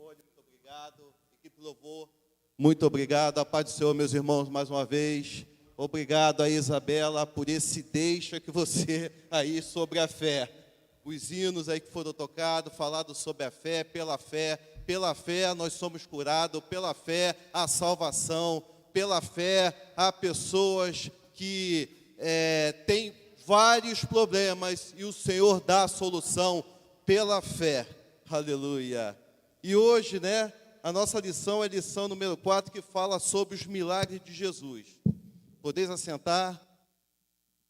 Muito obrigado. Equipe Louvor, muito obrigado. A paz do Senhor, meus irmãos, mais uma vez. Obrigado a Isabela por esse deixa que você aí sobre a fé. Os hinos aí que foram tocados, falado sobre a fé. Pela fé nós somos curados, pela fé há salvação, pela fé há pessoas que têm vários problemas e o Senhor dá a solução pela fé. Aleluia. E hoje, a nossa lição é a lição número 4, que fala sobre os milagres de Jesus. Podeis assentar.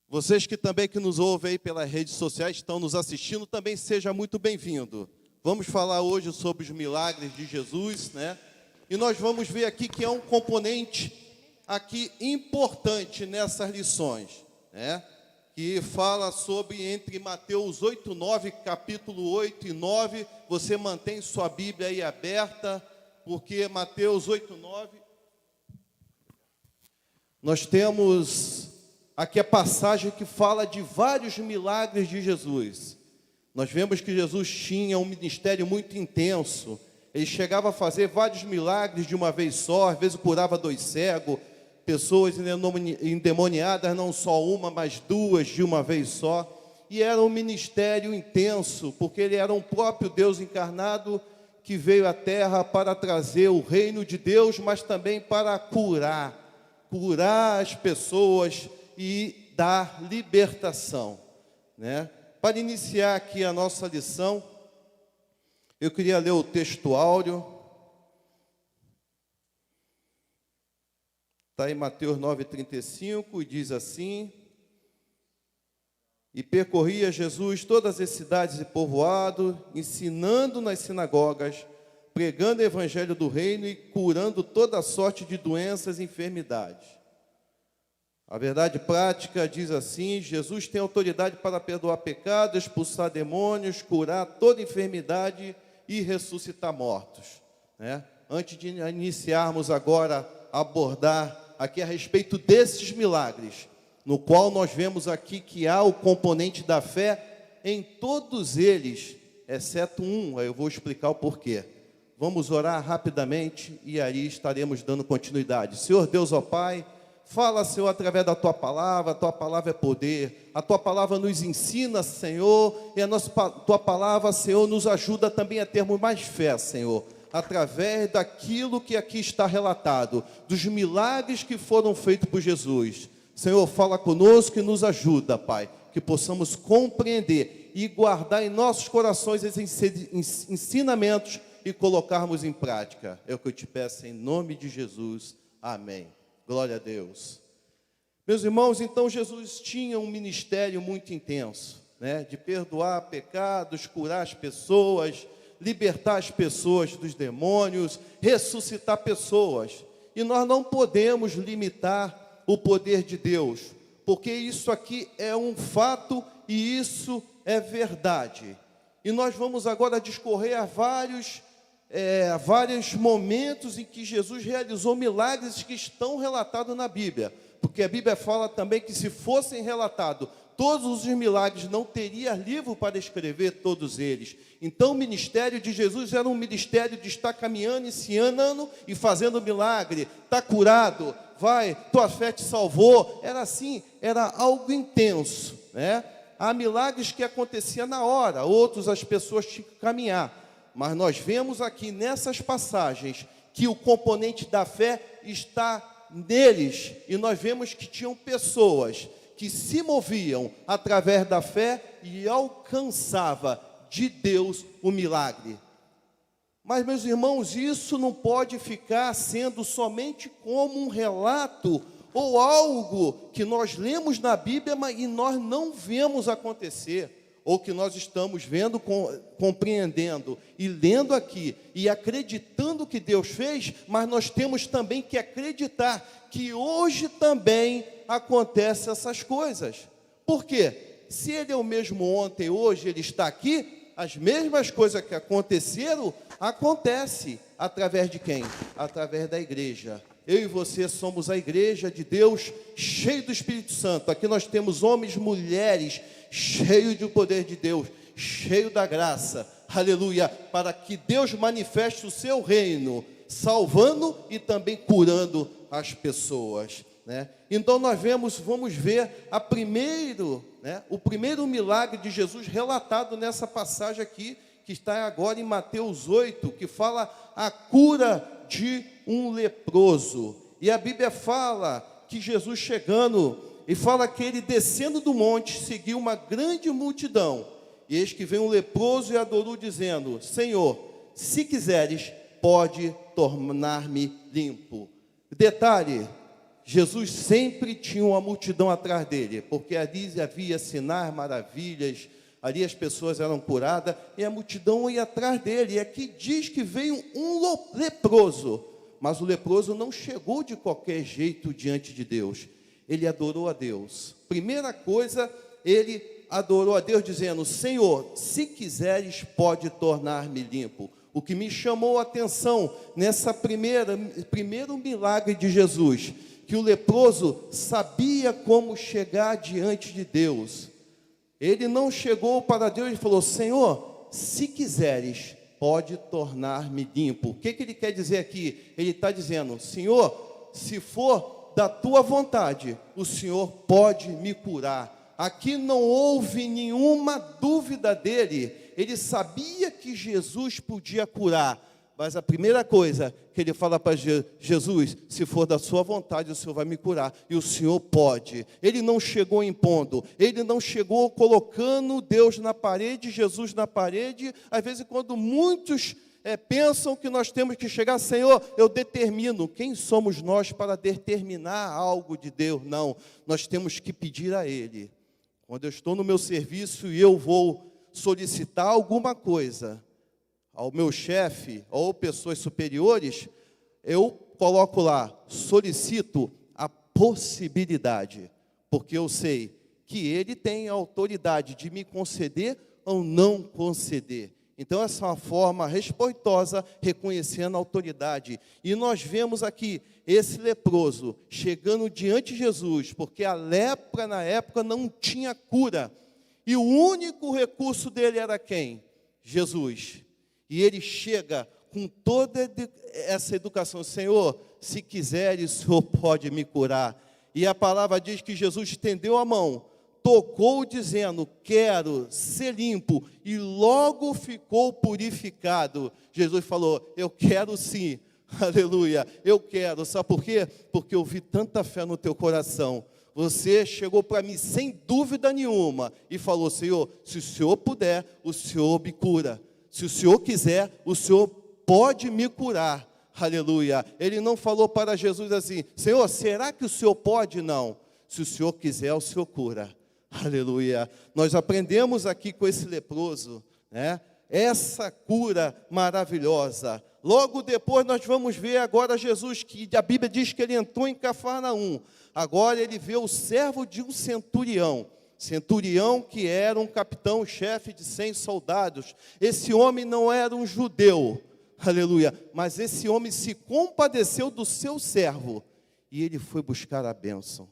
Vocês que também que nos ouvem aí pelas redes sociais, estão nos assistindo, também seja muito bem-vindo. Vamos falar hoje sobre os milagres de Jesus, E nós vamos ver aqui que é um componente aqui importante nessas lições, Que fala sobre entre Mateus 8 e 9, capítulo 8 e 9, você mantém sua Bíblia aí aberta, porque Mateus 8 e 9, nós temos aqui a passagem que fala de vários milagres de Jesus. Nós vemos que Jesus tinha um ministério muito intenso, ele chegava a fazer vários milagres de uma vez só, às vezes curava 2 cegos, pessoas endemoniadas, não só uma, mas 2 de uma vez só. E era um ministério intenso, porque ele era um próprio Deus encarnado que veio à terra para trazer o reino de Deus, mas também para curar as pessoas e dar libertação, Para iniciar aqui a nossa lição, eu queria ler o texto áureo. Está em Mateus 9,35, e diz assim: E percorria Jesus todas as cidades e povoados, ensinando nas sinagogas, pregando o evangelho do reino e curando toda sorte de doenças e enfermidades. A verdade prática diz assim: Jesus tem autoridade para perdoar pecados, expulsar demônios, curar toda enfermidade e ressuscitar mortos. Antes de iniciarmos agora a abordar aqui a respeito desses milagres, no qual nós vemos aqui que há o componente da fé em todos eles, exceto um, aí eu vou explicar o porquê. Vamos orar rapidamente e aí estaremos dando continuidade. Senhor Deus, ó Pai, fala, Senhor, através da Tua palavra é poder, a Tua palavra nos ensina, Senhor, e a Tua palavra, Senhor, nos ajuda também a termos mais fé, Senhor, através daquilo que aqui está relatado, dos milagres que foram feitos por Jesus. Senhor, fala conosco e nos ajuda, Pai, que possamos compreender e guardar em nossos corações esses ensinamentos e colocarmos em prática. É o que eu te peço em nome de Jesus. Amém. Glória a Deus. Meus irmãos, então Jesus tinha um ministério muito intenso, de perdoar pecados, curar as pessoas, libertar as pessoas dos demônios, ressuscitar pessoas. E nós não podemos limitar o poder de Deus, porque isso aqui é um fato e isso é verdade. E nós vamos agora discorrer a vários momentos em que Jesus realizou milagres que estão relatados na Bíblia, porque a Bíblia fala também que se fossem relatados todos os milagres, não teria livro para escrever todos eles. Então o ministério de Jesus era um ministério de estar caminhando, ensinando e fazendo milagre. Está curado, vai, tua fé te salvou. Era assim, era algo intenso, Há milagres que aconteciam na hora, outros as pessoas tinham que caminhar. Mas nós vemos aqui nessas passagens que o componente da fé está neles. E nós vemos que tinham pessoas que se moviam através da fé e alcançava de Deus o milagre. Mas, meus irmãos, isso não pode ficar sendo somente como um relato ou algo que nós lemos na Bíblia e nós não vemos acontecer, ou que nós estamos vendo, compreendendo e lendo aqui e acreditando que Deus fez, mas nós temos também que acreditar que hoje também acontecem essas coisas. Por quê? Se Ele é o mesmo ontem, hoje, Ele está aqui, as mesmas coisas que aconteceram, acontecem através de quem? Através da igreja. Eu e você somos a igreja de Deus, cheio do Espírito Santo. Aqui nós temos homens, mulheres, cheios do poder de Deus, cheio da graça, aleluia, para que Deus manifeste o seu reino, salvando e também curando as pessoas, né? Então nós vamos ver o primeiro milagre de Jesus relatado nessa passagem aqui, que está agora em Mateus 8, que fala a cura de um leproso. E a Bíblia fala que Jesus chegando, e fala que ele descendo do monte, seguiu uma grande multidão. E eis que veio um leproso e adorou, dizendo: Senhor, se quiseres, pode tornar-me limpo. Detalhe, Jesus sempre tinha uma multidão atrás dele, porque ali havia sinais, maravilhas, ali as pessoas eram curadas, e a multidão ia atrás dele. E aqui diz que veio um leproso, mas o leproso não chegou de qualquer jeito diante de Deus. Ele adorou a Deus. Primeira coisa, ele adorou a Deus dizendo: Senhor, se quiseres, pode tornar-me limpo. O que me chamou a atenção nessa primeiro milagre de Jesus, que o leproso sabia como chegar diante de Deus. Ele não chegou para Deus e falou: Senhor, se quiseres, pode tornar-me limpo. O que ele quer dizer aqui? Ele está dizendo: Senhor, se for da tua vontade, o Senhor pode me curar. Aqui não houve nenhuma dúvida dele. Ele sabia que Jesus podia curar. Mas a primeira coisa que ele fala para Jesus: se for da sua vontade, o Senhor vai me curar. E o Senhor pode. Ele não chegou impondo. Ele não chegou colocando Deus na parede, Jesus na parede. Às vezes, quando muitos pensam que nós temos que chegar: Senhor, eu determino. Quem somos nós para determinar algo de Deus? Não. Nós temos que pedir a Ele. Quando eu estou no meu serviço e eu vou solicitar alguma coisa ao meu chefe ou pessoas superiores, eu coloco lá: solicito a possibilidade, porque eu sei que ele tem a autoridade de me conceder ou não conceder. Então essa é uma forma respeitosa, reconhecendo a autoridade. E nós vemos aqui esse leproso chegando diante de Jesus, porque a lepra na época não tinha cura, e o único recurso dele era quem? Jesus. E ele chega com toda essa educação: Senhor, se quiseres, o Senhor pode me curar. E a palavra diz que Jesus estendeu a mão, tocou dizendo: quero ser limpo, e logo ficou purificado. Jesus falou: eu quero sim, aleluia, eu quero. Sabe por quê? Porque eu vi tanta fé no teu coração. Você chegou para mim sem dúvida nenhuma e falou: Senhor, se o Senhor puder, o Senhor me cura. Se o Senhor quiser, o Senhor pode me curar. Aleluia. Ele não falou para Jesus assim: Senhor, será que o Senhor pode? Não. Se o Senhor quiser, o Senhor cura. Aleluia. Nós aprendemos aqui com esse leproso, né, essa cura maravilhosa. Logo depois nós vamos ver agora Jesus, que a Bíblia diz que ele entrou em Cafarnaum. Agora ele vê o servo de um centurião que era um capitão, chefe de 100 soldados. Esse homem não era um judeu, aleluia, mas esse homem se compadeceu do seu servo, e ele foi buscar a bênção.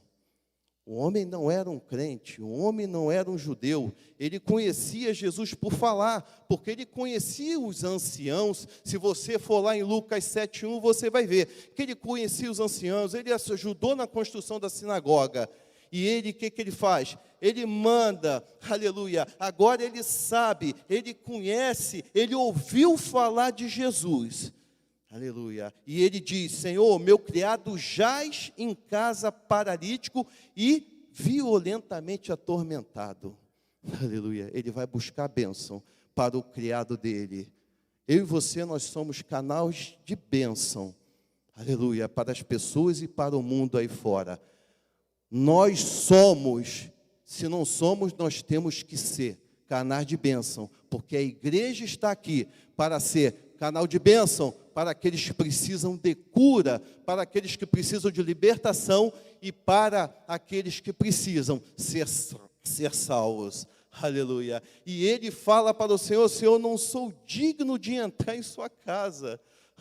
O homem não era um crente, o homem não era um judeu, ele conhecia Jesus por falar, porque ele conhecia os anciãos. Se você for lá em Lucas 7:1, você vai ver que ele conhecia os anciãos, ele ajudou na construção da sinagoga. E ele, o que ele faz? Ele manda, aleluia, agora ele sabe, ele conhece, ele ouviu falar de Jesus. Aleluia. E ele diz: Senhor, meu criado jaz em casa paralítico e violentamente atormentado. Aleluia. Ele vai buscar a bênção para o criado dele. Eu e você, nós somos canais de bênção. Aleluia. Para as pessoas e para o mundo aí fora. Nós somos, se não somos, nós temos que ser canais de bênção, porque a igreja está aqui para ser canal de bênção para aqueles que precisam de cura, para aqueles que precisam de libertação e para aqueles que precisam ser salvos. Aleluia. E ele fala para o Senhor: Senhor, não sou digno de entrar em sua casa.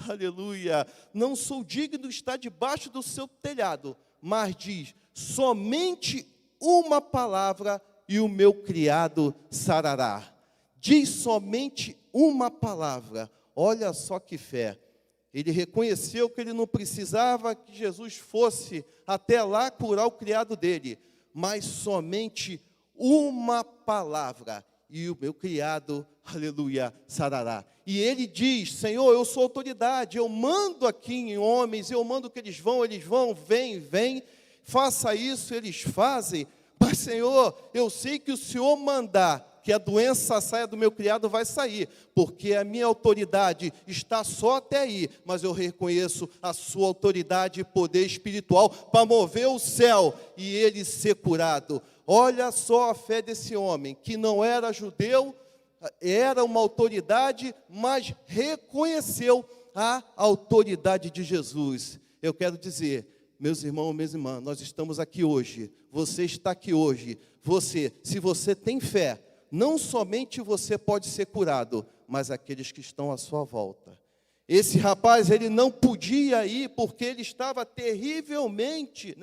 Aleluia. Não sou digno de estar debaixo do seu telhado. Mas diz: somente uma palavra e o meu criado sarará. diz somente uma palavra. Olha só que fé. Ele reconheceu que ele não precisava que Jesus fosse até lá curar o criado dele, mas somente uma palavra, e o meu criado, aleluia, sarará. E ele diz: Senhor, eu sou autoridade, eu mando aqui em homens, eu mando que eles vão, vem, faça isso, eles fazem. Mas, Senhor, eu sei que o Senhor mandar que a doença saia do meu criado, vai sair, porque a minha autoridade está só até aí, mas eu reconheço a sua autoridade e poder espiritual para mover o céu e ele ser curado. Olha só a fé desse homem, que não era judeu, era uma autoridade, mas reconheceu a autoridade de Jesus. Eu quero dizer, meus irmãos, minhas irmãs, nós estamos aqui hoje, você está aqui hoje, se você tem fé, não somente você pode ser curado, mas aqueles que estão à sua volta. Esse rapaz, ele não podia ir, porque ele estava terrivelmente,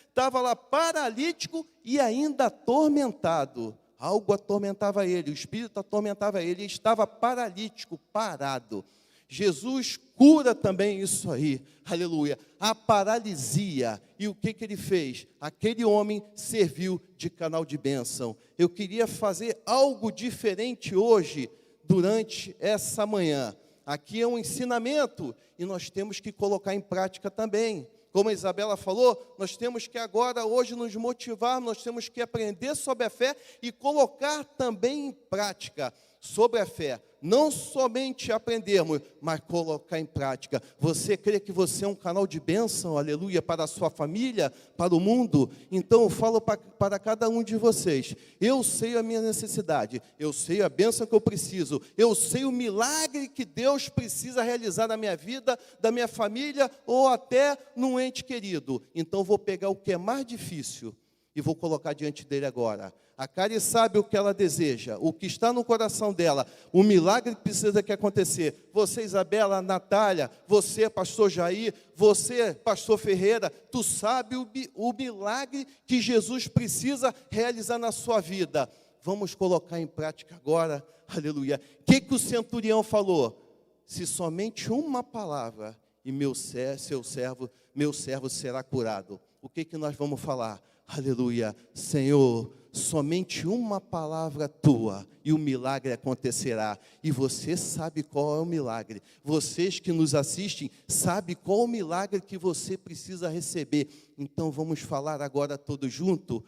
estava lá paralítico e ainda atormentado. Algo atormentava ele, o espírito atormentava ele, ele estava paralítico, parado. Jesus cura também isso aí, aleluia, a paralisia. E o que ele fez? Aquele homem serviu de canal de bênção. Eu queria fazer algo diferente hoje, durante essa manhã. Aqui é um ensinamento e nós temos que colocar em prática também. Como a Isabela falou, nós temos que agora, hoje, nos motivar, nós temos que aprender sobre a fé e colocar também em prática sobre a fé. Não somente aprendermos, mas colocar em prática. Você crê que você é um canal de bênção, aleluia, para a sua família, para o mundo? Então eu falo para cada um de vocês. Eu sei a minha necessidade, eu sei a bênção que eu preciso, eu sei o milagre que Deus precisa realizar na minha vida, da minha família, ou até num ente querido. Então vou pegar o que é mais difícil e vou colocar diante dele agora. A Kari sabe o que ela deseja, o que está no coração dela, o milagre que precisa que acontecer. Você, Isabela, Natália, você, pastor Jair, você, pastor Ferreira, tu sabe o milagre que Jesus precisa realizar na sua vida. Vamos colocar em prática agora, aleluia. O que o centurião falou? Se somente uma palavra, e meu servo será curado. O que nós vamos falar? Aleluia, Senhor, somente uma palavra tua e o milagre acontecerá. E você sabe qual é o milagre. Vocês que nos assistem sabem qual é o milagre que você precisa receber. Então vamos falar agora todos juntos.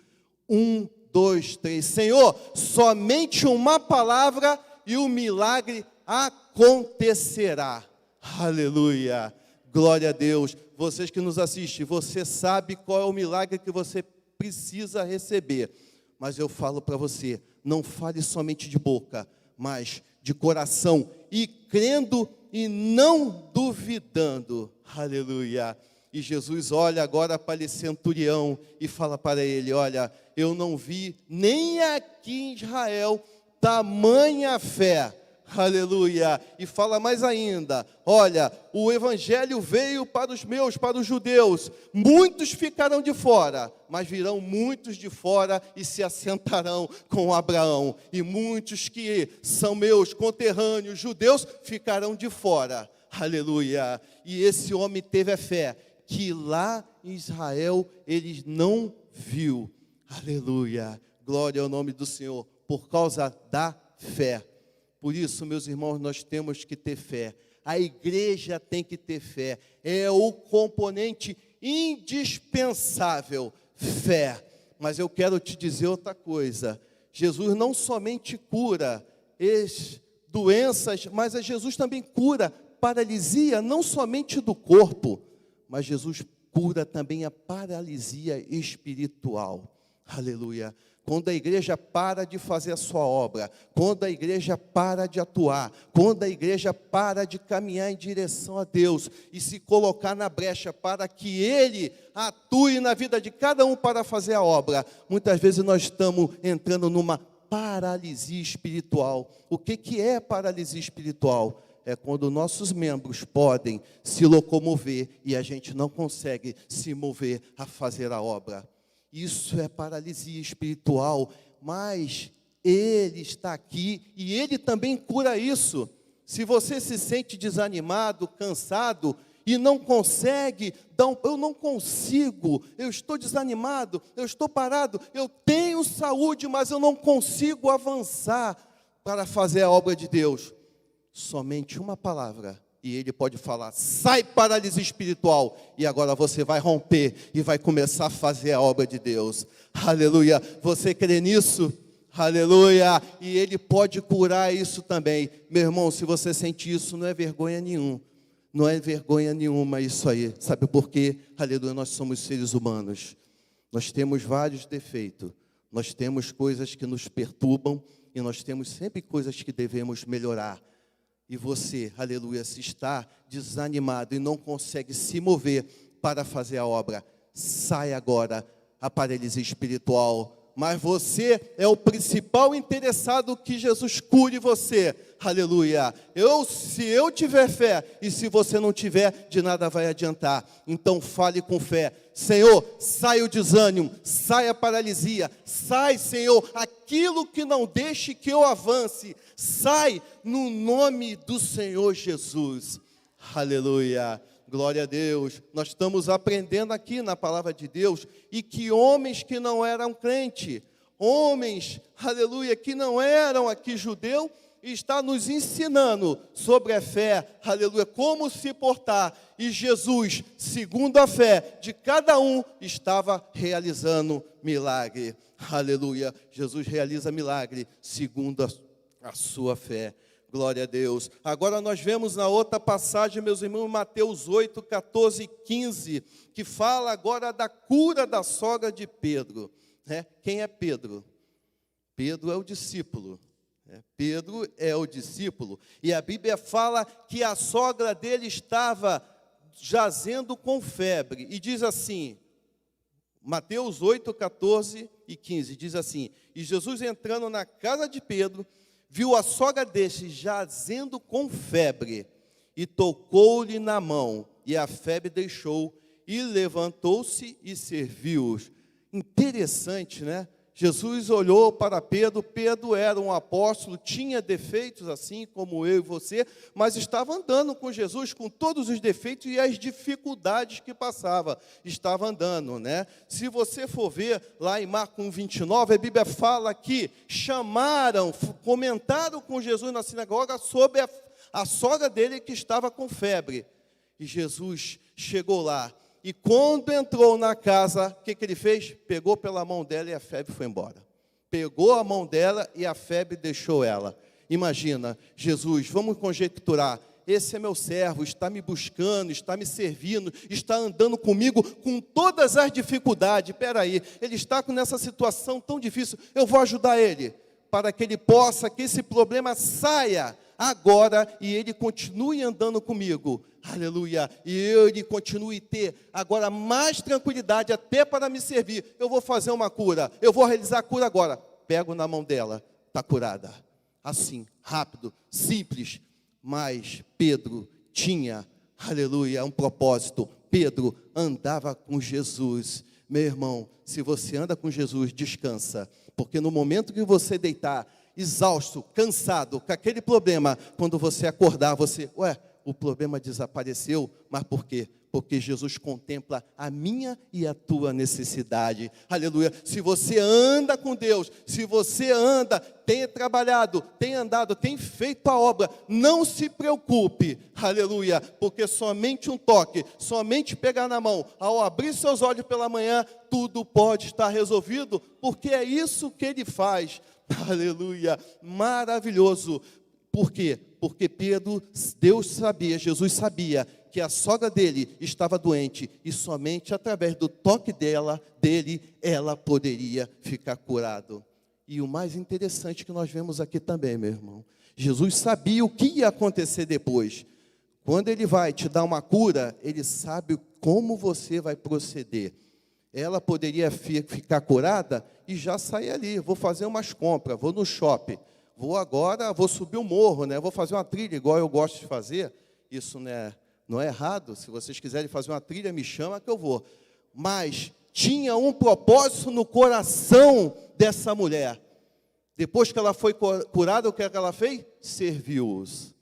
1, 2, 3. Senhor, somente uma palavra e o milagre acontecerá. Aleluia, glória a Deus. Vocês que nos assistem, você sabe qual é o milagre que você precisa receber. Mas eu falo para você, não fale somente de boca, mas de coração, e crendo e não duvidando. Aleluia. E Jesus olha agora para esse centurião e fala para ele: olha, eu não vi nem aqui em Israel tamanha fé. Aleluia. E fala mais ainda: olha, o evangelho veio para os judeus, muitos ficarão de fora, mas virão muitos de fora e se assentarão com Abraão, e muitos que são meus conterrâneos judeus ficarão de fora. Aleluia. E esse homem teve a fé que lá em Israel ele não viu. Aleluia, glória ao nome do Senhor, por causa da fé. Por isso, meus irmãos, nós temos que ter fé. A igreja tem que ter fé. É o componente indispensável, fé. Mas eu quero te dizer outra coisa. Jesus não somente cura doenças, mas Jesus também cura paralisia, não somente do corpo, mas Jesus cura também a paralisia espiritual. Aleluia. Quando a igreja para de fazer a sua obra, quando a igreja para de atuar, quando a igreja para de caminhar em direção a Deus e se colocar na brecha para que Ele atue na vida de cada um para fazer a obra, muitas vezes nós estamos entrando numa paralisia espiritual. O que é paralisia espiritual? É quando nossos membros podem se locomover e a gente não consegue se mover a fazer a obra. Isso é paralisia espiritual, mas Ele está aqui e Ele também cura isso. Se você se sente desanimado, cansado e não consegue, eu não consigo, eu estou desanimado, eu estou parado, eu tenho saúde, mas eu não consigo avançar para fazer a obra de Deus. Somente uma palavra e Ele pode falar: sai paralisia espiritual, e agora você vai romper e vai começar a fazer a obra de Deus. Aleluia, você crê nisso? Aleluia, e Ele pode curar isso também. Meu irmão, se você sente isso, não é vergonha nenhuma. Não é vergonha nenhuma isso aí. Sabe por quê? Aleluia, nós somos seres humanos. Nós temos vários defeitos. Nós temos coisas que nos perturbam. E nós temos sempre coisas que devemos melhorar. E você, aleluia, se está desanimado e não consegue se mover para fazer a obra, sai agora a paralisia espiritual. Mas você é o principal interessado que Jesus cure você. Aleluia. Se eu tiver fé, e se você não tiver, de nada vai adiantar. Então fale com fé. Senhor, sai o desânimo, sai a paralisia, sai, Senhor, aquilo que não deixe que eu avance, sai no nome do Senhor Jesus. Aleluia. Glória a Deus. Nós estamos aprendendo aqui na palavra de Deus, e que homens que não eram crentes, homens, aleluia, que não eram aqui judeu, está nos ensinando sobre a fé, aleluia, como se portar. E Jesus, segundo a fé de cada um, estava realizando milagre. Aleluia. Jesus realiza milagre segundo a sua fé. Glória a Deus. Agora nós vemos na outra passagem, meus irmãos, Mateus 8, 14 e 15, que fala agora da cura da sogra de Pedro. Quem é Pedro? Pedro é o discípulo. Pedro é o discípulo. E a Bíblia fala que a sogra dele estava jazendo com febre. E diz assim, Mateus 8, 14 e 15, diz assim: e Jesus, entrando na casa de Pedro, viu a sogra deste jazendo com febre, e tocou-lhe na mão, e a febre deixou, e levantou-se e serviu-os. Interessante, né? Jesus olhou para Pedro. Pedro era um apóstolo, tinha defeitos assim como eu e você, mas estava andando com Jesus com todos os defeitos e as dificuldades que passava. Estava andando, né? Se você for ver lá em Marcos 29, a Bíblia fala que comentaram com Jesus na sinagoga sobre a sogra dele que estava com febre. E Jesus chegou lá. E quando entrou na casa, o que ele fez? Pegou pela mão dela e a febre foi embora. Pegou a mão dela e a febre deixou ela. Imagina, Jesus, vamos conjecturar, esse é meu servo, está me buscando, está me servindo, está andando comigo com todas as dificuldades. Espera aí, ele está nessa situação tão difícil, eu vou ajudar ele, para que ele possa, que esse problema saia agora e ele continue andando comigo. Aleluia. E ele continue ter agora mais tranquilidade até para me servir. Eu vou fazer uma cura, eu vou realizar a cura agora. Pego na mão dela, está curada. Assim, rápido, simples. Mas Pedro tinha, aleluia, um propósito. Pedro andava com Jesus. Meu irmão, se você anda com Jesus, descansa. Porque no momento que você deitar, exausto, cansado, com aquele problema, quando você acordar, o problema desapareceu. Mas por quê? Porque Jesus contempla a minha e a tua necessidade. Aleluia. Se você anda com Deus, se você anda, tem trabalhado, tem andado, tem feito a obra, não se preocupe. Aleluia. Porque somente um toque, somente pegar na mão, ao abrir seus olhos pela manhã, tudo pode estar resolvido, porque é isso que Ele faz. Aleluia. Maravilhoso. Por quê? Porque Jesus sabia que a sogra dele estava doente e somente através do toque dele, ela poderia ficar curada. E o mais interessante que nós vemos aqui também, meu irmão, Jesus sabia o que ia acontecer depois. Quando ele vai te dar uma cura, ele sabe como você vai proceder. Ela poderia ficar curada e já sair ali, vou fazer umas compras, vou no shopping. Vou subir o morro, né? Vou fazer uma trilha igual eu gosto de fazer. Isso não é errado. Se vocês quiserem fazer uma trilha, me chama que eu vou. Mas tinha um propósito no coração dessa mulher. Depois que ela foi curada, o que é que ela fez? Serviu-os.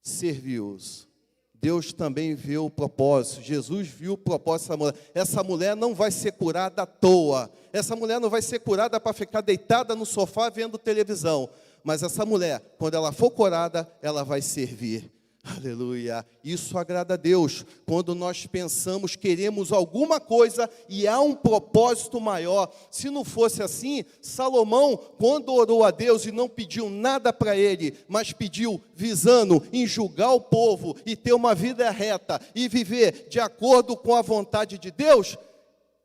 Serviu-os. Deus também viu o propósito. Jesus viu o propósito dessa mulher. Essa mulher não vai ser curada à toa. Essa mulher não vai ser curada para ficar deitada no sofá vendo televisão. Mas essa mulher, quando ela for curada, ela vai servir. Aleluia, isso agrada a Deus, quando nós pensamos, queremos alguma coisa e há um propósito maior. Se não fosse assim, Salomão, quando orou a Deus e não pediu nada para ele, mas pediu visando em julgar o povo e ter uma vida reta e viver de acordo com a vontade de Deus,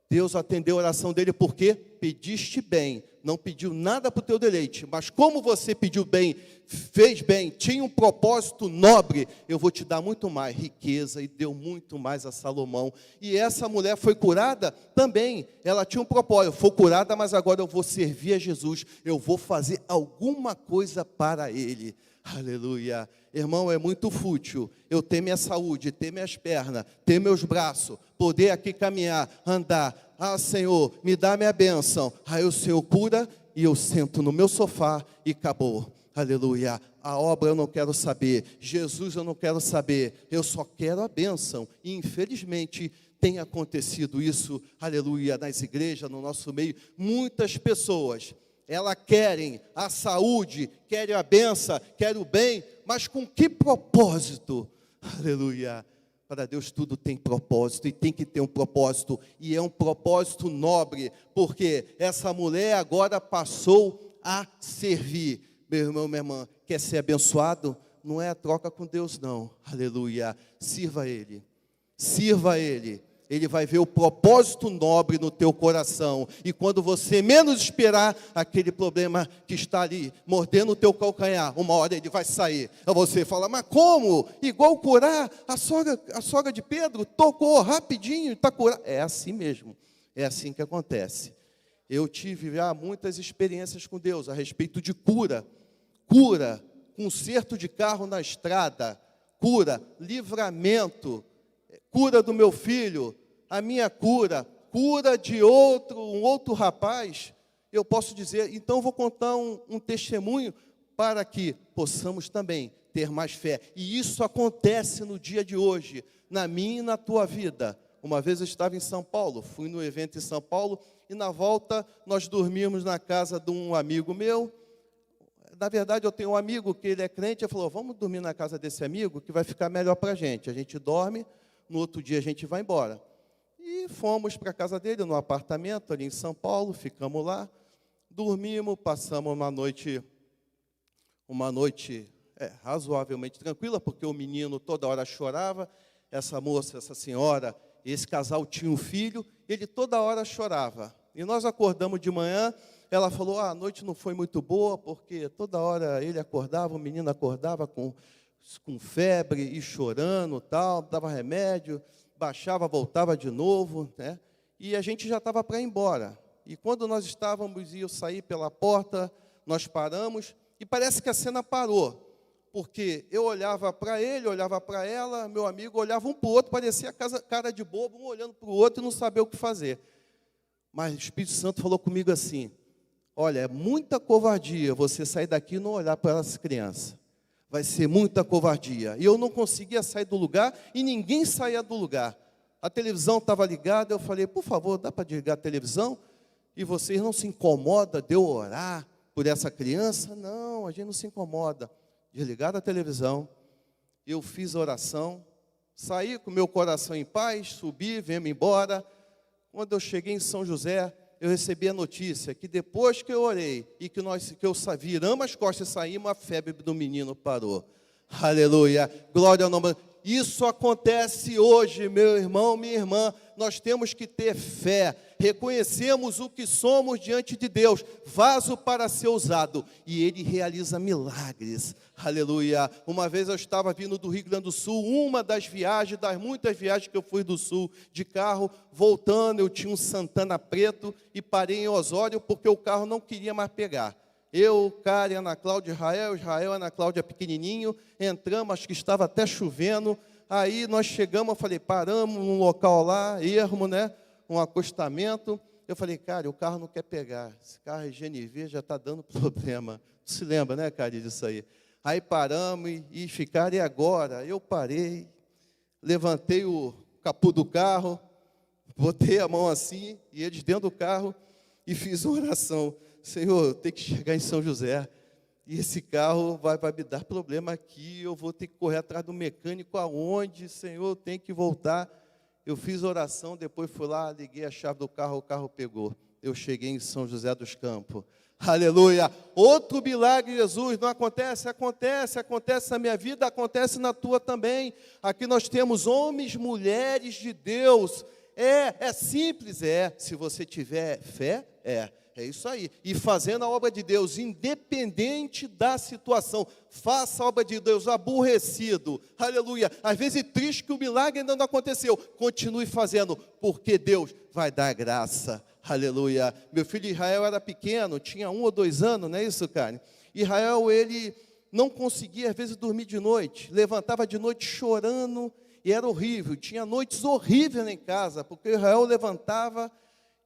Deus atendeu a oração dele porque pediste bem. Não pediu nada para o teu deleite, mas como você pediu bem, fez bem, tinha um propósito nobre, eu vou te dar muito mais riqueza, e deu muito mais a Salomão. E essa mulher foi curada também, ela tinha um propósito, foi curada, mas agora eu vou servir a Jesus, eu vou fazer alguma coisa para Ele. Aleluia. Irmão, é muito fútil eu ter minha saúde, ter minhas pernas, ter meus braços, poder aqui caminhar, andar. Ah, Senhor, me dá minha bênção. Aí o Senhor cura e eu sento no meu sofá e acabou. Aleluia. A obra eu não quero saber. Jesus eu não quero saber. Eu só quero a bênção. E infelizmente tem acontecido isso, aleluia, nas igrejas, no nosso meio. Muitas pessoas, elas querem a saúde, querem a bênção, querem o bem, mas com que propósito? Aleluia. Para Deus tudo tem propósito e tem que ter um propósito, e é um propósito nobre, porque essa mulher agora passou a servir. Meu irmão, minha irmã, quer ser abençoado? Não é a troca com Deus não, aleluia, sirva a Ele, Ele vai ver o propósito nobre no teu coração, e quando você menos esperar, aquele problema que está ali, mordendo o teu calcanhar, uma hora ele vai sair. Aí você fala, mas como? Igual curar a sogra de Pedro, tocou rapidinho, está curado. É assim mesmo, é assim que acontece. Eu tive já muitas experiências com Deus, a respeito de cura, conserto de carro na estrada, cura, livramento, cura do meu filho, a minha cura de um outro rapaz, eu posso dizer, então eu vou contar um testemunho para que possamos também ter mais fé. E isso acontece no dia de hoje, na minha e na tua vida. Uma vez eu estava em São Paulo, fui no evento em São Paulo, e na volta nós dormimos na casa de um amigo meu. Na verdade, eu tenho um amigo que ele é crente, ele falou, vamos dormir na casa desse amigo, que vai ficar melhor para a gente dorme, no outro dia a gente vai embora. E fomos para a casa dele, no apartamento, ali em São Paulo, ficamos lá, dormimos, passamos uma noite razoavelmente tranquila, porque o menino toda hora chorava, essa moça, essa senhora, esse casal tinha um filho, ele toda hora chorava. E nós acordamos de manhã, ela falou, a noite não foi muito boa, porque toda hora ele acordava, o menino acordava com febre e chorando, tal, dava remédio, baixava, voltava de novo, né? E a gente já estava para ir embora. E quando nós estávamos, eu saí pela porta, nós paramos, e parece que a cena parou, porque eu olhava para ele, olhava para ela, meu amigo olhava um para o outro, parecia cara de bobo, um olhando para o outro e não sabia o que fazer. Mas o Espírito Santo falou comigo assim, olha, é muita covardia você sair daqui e não olhar para essa criança. Vai ser muita covardia. E eu não conseguia sair do lugar e ninguém saía do lugar. A televisão estava ligada, eu falei, por favor, dá para desligar a televisão? E vocês não se incomodam de eu orar por essa criança? Não, a gente não se incomoda. Desligaram a televisão, eu fiz a oração, saí com meu coração em paz, subi, viemos embora. Quando eu cheguei em São José, eu recebi a notícia que depois que eu orei e que eu viramos as costas e saímos, a febre do menino parou. Aleluia, glória ao nome. Isso acontece hoje, meu irmão, minha irmã. Nós temos que ter fé. Reconhecemos o que somos diante de Deus, vaso para ser usado, e Ele realiza milagres. Aleluia. Uma vez eu estava vindo do Rio Grande do Sul, uma das muitas viagens que eu fui do Sul de carro, voltando, eu tinha um Santana preto e parei em Osório porque o carro não queria mais pegar. Eu, Karen, Ana Cláudia, Israel, Ana Cláudia pequenininho, entramos, acho que estava até chovendo, aí nós chegamos, eu falei, paramos num local lá, ermo, né, um acostamento, Eu falei, cara, o carro não quer pegar. Esse carro é GNV, já está dando problema. Tu se lembra, né, cara, disso aí? Aí paramos e ficaram, e agora? Eu parei, levantei o capô do carro, botei a mão assim, e eles dentro do carro, e fiz uma oração. Senhor, eu tenho que chegar em São José, e esse carro vai me dar problema aqui, eu vou ter que correr atrás do mecânico aonde? Senhor, eu tenho que voltar. Eu fiz oração, depois fui lá, liguei a chave do carro, o carro pegou. Eu cheguei em São José dos Campos. Aleluia! Outro milagre, Jesus, não acontece? Acontece na minha vida, acontece na tua também. Aqui nós temos homens, mulheres de Deus. É simples, se você tiver fé, é isso aí. E fazendo a obra de Deus, independente da situação, faça a obra de Deus, aborrecido, aleluia. Às vezes triste que o milagre ainda não aconteceu, continue fazendo, porque Deus vai dar graça, aleluia. Meu filho Israel era pequeno, tinha 1 ou 2 anos, não é isso, cara? Israel, ele não conseguia às vezes dormir de noite, levantava de noite chorando, e era horrível, tinha noites horríveis em casa, porque Israel levantava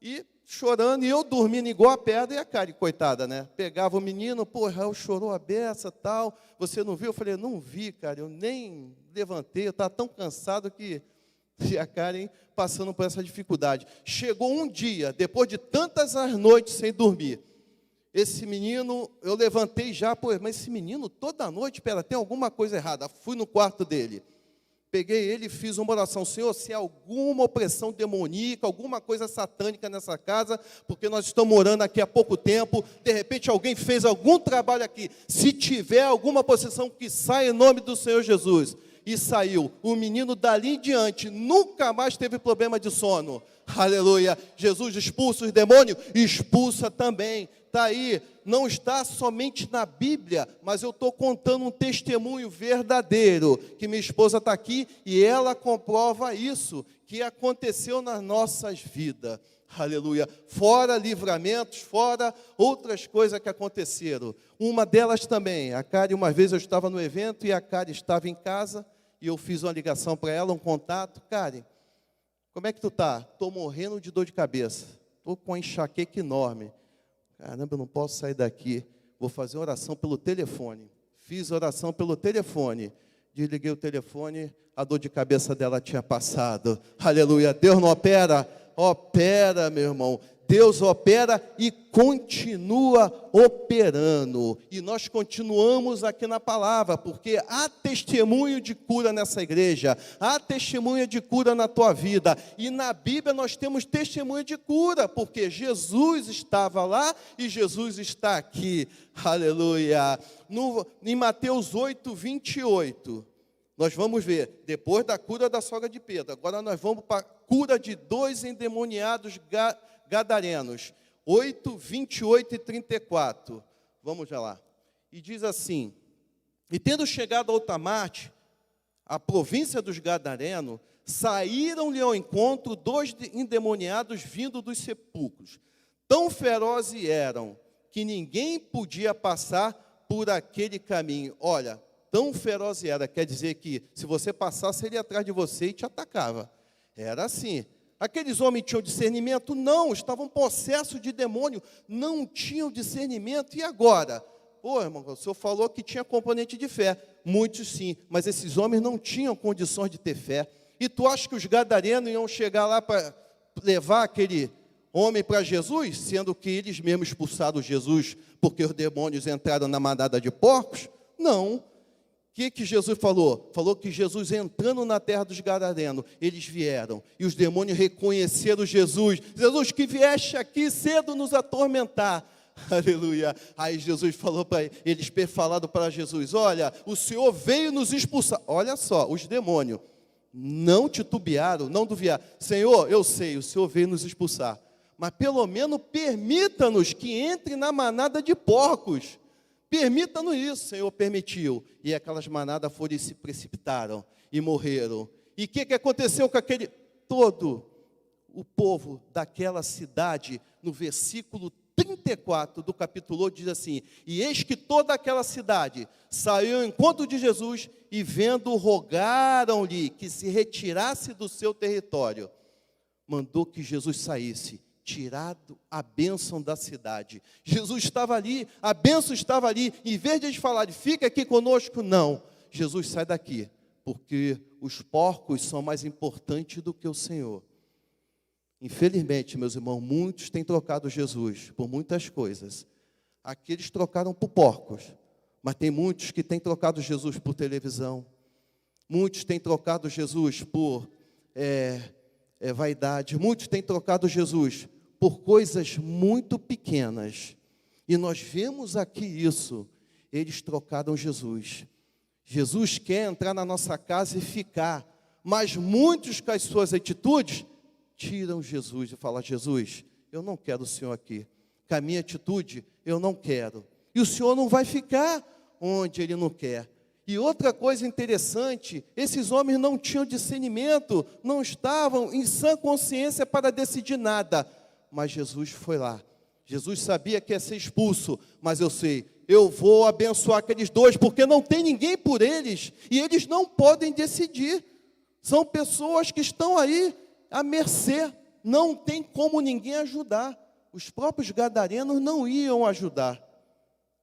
e chorando, e eu dormindo igual a pedra, e a Karen, coitada, né? Pegava o menino, Israel chorou a beça, tal, você não viu? Eu falei, não vi, cara, eu nem levantei, eu estava tão cansado que... E a Karen passando por essa dificuldade. Chegou um dia, depois de tantas noites sem dormir, esse menino, eu levantei já, mas esse menino, toda noite, tem alguma coisa errada. Fui no quarto dele. Peguei ele e fiz uma oração. Senhor, se há alguma opressão demoníaca, alguma coisa satânica nessa casa, porque nós estamos morando aqui há pouco tempo, de repente alguém fez algum trabalho aqui. Se tiver alguma possessão, que saia em nome do Senhor Jesus. E saiu. O menino dali em diante nunca mais teve problema de sono. Aleluia. Jesus expulsa os demônios, expulsa também. Está aí, não está somente na Bíblia, mas eu estou contando um testemunho verdadeiro, que minha esposa está aqui e ela comprova isso, que aconteceu nas nossas vidas. Aleluia. Fora livramentos, fora outras coisas que aconteceram. Uma delas também, a Karen, uma vez eu estava no evento e a Karen estava em casa, e eu fiz uma ligação para ela, um contato. Karen, como é que tu está? Estou morrendo de dor de cabeça, estou com uma enxaqueca enorme. Caramba, eu não posso sair daqui, vou fazer oração pelo telefone. Fiz oração pelo telefone, desliguei o telefone, a dor de cabeça dela tinha passado. Aleluia, Deus não opera? Opera, meu irmão. Deus opera e continua operando. E nós continuamos aqui na palavra, porque há testemunho de cura nessa igreja, há testemunho de cura na tua vida. E na Bíblia nós temos testemunho de cura, porque Jesus estava lá e Jesus está aqui. Aleluia. Em Mateus 8, 28, nós vamos ver, depois da cura da sogra de Pedro, agora nós vamos para a cura de 2 endemoniados gadarenos, 8, 28 e 34, vamos lá, e diz assim, e tendo chegado ao Tamarte, a província dos Gadarenos, saíram-lhe ao encontro 2 endemoniados vindo dos sepulcros, tão ferozes eram, que ninguém podia passar por aquele caminho. Olha, tão feroz era, quer dizer que se você passasse, ele ia atrás de você e te atacava, era assim. Aqueles homens tinham discernimento? Não, estavam possessos de demônio, não tinham discernimento. E agora? Irmão, o senhor falou que tinha componente de fé. Muitos sim, mas esses homens não tinham condições de ter fé. E tu acha que os gadarenos iam chegar lá para levar aquele homem para Jesus, sendo que eles mesmos expulsaram Jesus, porque os demônios entraram na manada de porcos? Não. O que Jesus falou? Falou que Jesus, entrando na terra dos Gadarenos, eles vieram, e os demônios reconheceram Jesus. Jesus, que vieste aqui cedo nos atormentar. Aleluia. Aí Jesus falou para eles, falaram para Jesus, olha, o Senhor veio nos expulsar. Olha só, os demônios não titubearam, não duvidaram. Senhor, eu sei, o Senhor veio nos expulsar, mas pelo menos permita-nos que entre na manada de porcos. Permita-nos isso. Senhor permitiu. E aquelas manadas foram e se precipitaram e morreram. E o que aconteceu com todo o povo daquela cidade? No versículo 34 do capítulo 8 diz assim, e eis que toda aquela cidade saiu ao encontro de Jesus e vendo, rogaram-lhe que se retirasse do seu território. Mandou que Jesus saísse. tirado a bênção da cidade. Jesus estava ali, a bênção estava ali. Em vez de eles falarem, fica aqui conosco, não. Jesus, sai daqui, porque os porcos são mais importantes do que o Senhor. Infelizmente, meus irmãos, muitos têm trocado Jesus por muitas coisas. Aqueles trocaram por porcos, mas tem muitos que têm trocado Jesus por televisão. Muitos têm trocado Jesus por vaidade. Muitos têm trocado Jesus por coisas muito pequenas. E nós vemos aqui isso. Eles trocaram Jesus. Jesus quer entrar na nossa casa e ficar. Mas muitos, com as suas atitudes, tiram Jesus e falam, Jesus, eu não quero o Senhor aqui. Com a minha atitude, eu não quero. E o Senhor não vai ficar onde Ele não quer. E outra coisa interessante, esses homens não tinham discernimento, não estavam em sã consciência para decidir nada. Mas Jesus foi lá. Jesus sabia que ia ser expulso, mas eu sei, eu vou abençoar aqueles dois, porque não tem ninguém por eles, e eles não podem decidir. São pessoas que estão aí à mercê, não tem como ninguém ajudar. Os próprios gadarenos não iam ajudar.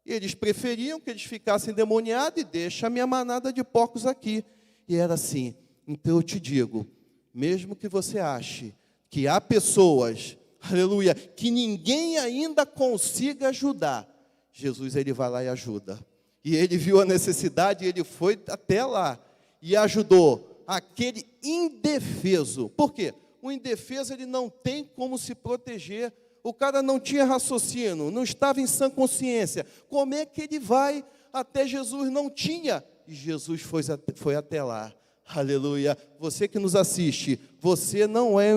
Eles preferiam que eles ficassem endemoniados e deixa a minha manada de porcos aqui. E era assim. Então eu te digo, mesmo que você ache que há pessoas, aleluia, que ninguém ainda consiga ajudar, Jesus, ele vai lá e ajuda. E ele viu a necessidade, ele foi até lá e ajudou aquele indefeso. Por quê? O indefeso, ele não tem como se proteger. O cara não tinha raciocínio, não estava em sã consciência. Como é que ele vai até Jesus? Não tinha. E Jesus foi até lá. Aleluia. Você que nos assiste, você não é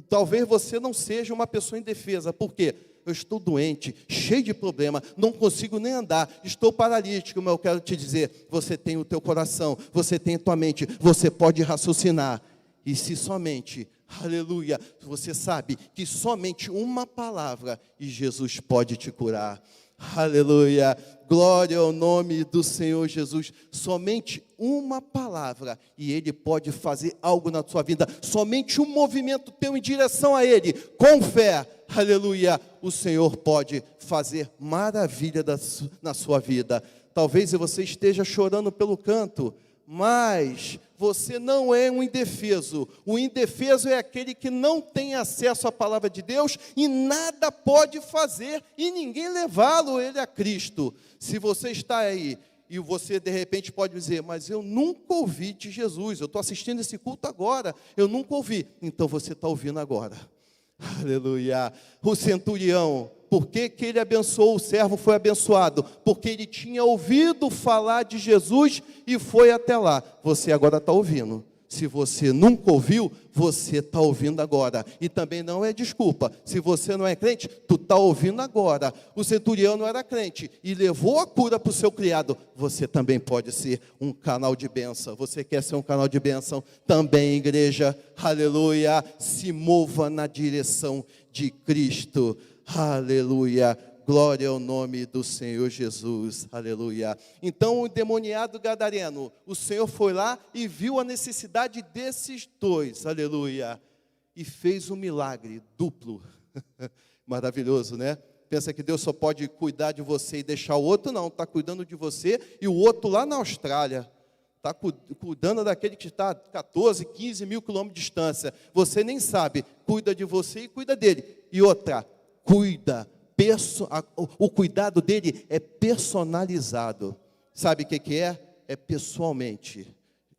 talvez você não seja uma pessoa indefesa. Por quê? Eu estou doente, cheio de problema, não consigo nem andar, estou paralítico, mas eu quero te dizer, você tem o teu coração, você tem a tua mente, você pode raciocinar. E se somente, aleluia, você sabe que somente uma palavra e Jesus pode te curar. Aleluia, glória ao nome do Senhor Jesus. Somente uma palavra e Ele pode fazer algo na sua vida. Somente um movimento teu em direção a Ele, com fé, aleluia, o Senhor pode fazer maravilha na sua vida. Talvez você esteja chorando pelo canto, mas você não é um indefeso. O indefeso é aquele que não tem acesso à palavra de Deus e nada pode fazer e ninguém levá-lo, ele a Cristo. Se você está aí e você de repente pode dizer, mas eu nunca ouvi de Jesus, eu estou assistindo esse culto agora, eu nunca ouvi. Então você está ouvindo agora. Aleluia. O centurião, por que ele abençoou, o servo foi abençoado? Porque ele tinha ouvido falar de Jesus e foi até lá. Você agora está ouvindo. Se você nunca ouviu, você está ouvindo agora. E também não é desculpa. Se você não é crente, tu está ouvindo agora. O centurião não era crente e levou a cura para o seu criado. Você também pode ser um canal de bênção. Você quer ser um canal de bênção? Também, igreja, aleluia, se mova na direção de Cristo. Aleluia. Glória ao nome do Senhor Jesus, aleluia. Então o endemoniado gadareno, o Senhor foi lá e viu a necessidade desses dois, aleluia. E fez um milagre duplo, maravilhoso, né? Pensa que Deus só pode cuidar de você e deixar o outro, não, está cuidando de você e o outro lá na Austrália. Está cuidando daquele que está a 14, 15 mil quilômetros de distância. Você nem sabe, cuida de você e cuida dele. E outra, cuida. O cuidado dele é personalizado. Sabe o que é? É pessoalmente.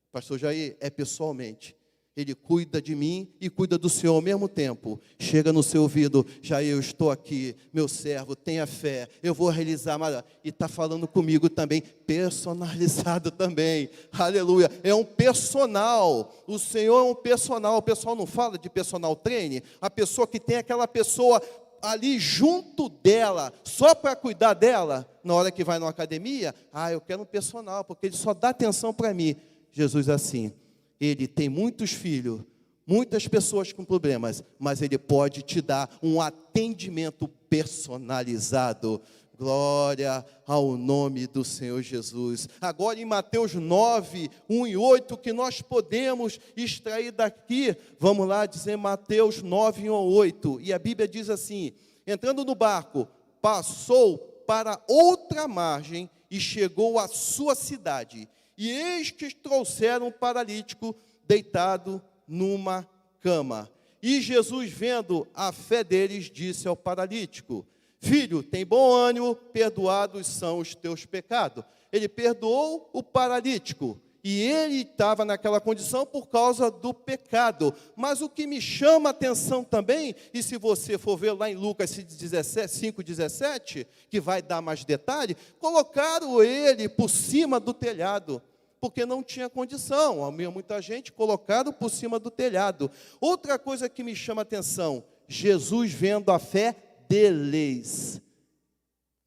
Pastor Jair, é pessoalmente. Ele cuida de mim e cuida do Senhor ao mesmo tempo. Chega no seu ouvido, Jair, eu estou aqui, meu servo, tenha fé, eu vou realizar, e está falando comigo também, personalizado também, aleluia, é um personal, o Senhor é um personal, o pessoal não fala de personal trainer, a pessoa que tem aquela pessoa ali junto dela, só para cuidar dela, na hora que vai numa academia, eu quero um personal, porque ele só dá atenção para mim. Jesus é assim, ele tem muitos filhos, muitas pessoas com problemas, mas ele pode te dar um atendimento personalizado. Glória ao nome do Senhor Jesus. Agora em Mateus 9, 1 e 8, que nós podemos extrair daqui, vamos lá dizer Mateus 9, 1 a 8, e a Bíblia diz assim: entrando no barco, passou para outra margem e chegou à sua cidade, e eis que trouxeram um paralítico deitado numa cama. E Jesus, vendo a fé deles, disse ao paralítico: filho, tem bom ânimo, perdoados são os teus pecados. Ele perdoou o paralítico, e ele estava naquela condição por causa do pecado. Mas o que me chama a atenção também, e se você for ver lá em Lucas 5,17, que vai dar mais detalhe, colocaram ele por cima do telhado, porque não tinha condição. Havia muita gente, colocaram por cima do telhado. Outra coisa que me chama a atenção, Jesus vendo a fé deles,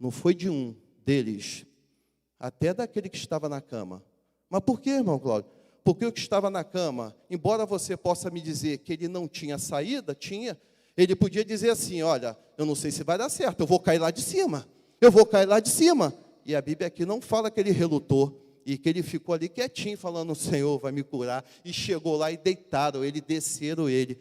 não foi de um, deles, até daquele que estava na cama. Mas por que, irmão Cláudio? Porque o que estava na cama, embora você possa me dizer que ele não tinha saída, tinha, ele podia dizer assim: olha, eu não sei se vai dar certo, eu vou cair lá de cima, e a Bíblia aqui não fala que ele relutou, e que ele ficou ali quietinho, falando: o Senhor vai me curar, e chegou lá e deitaram ele, desceram ele.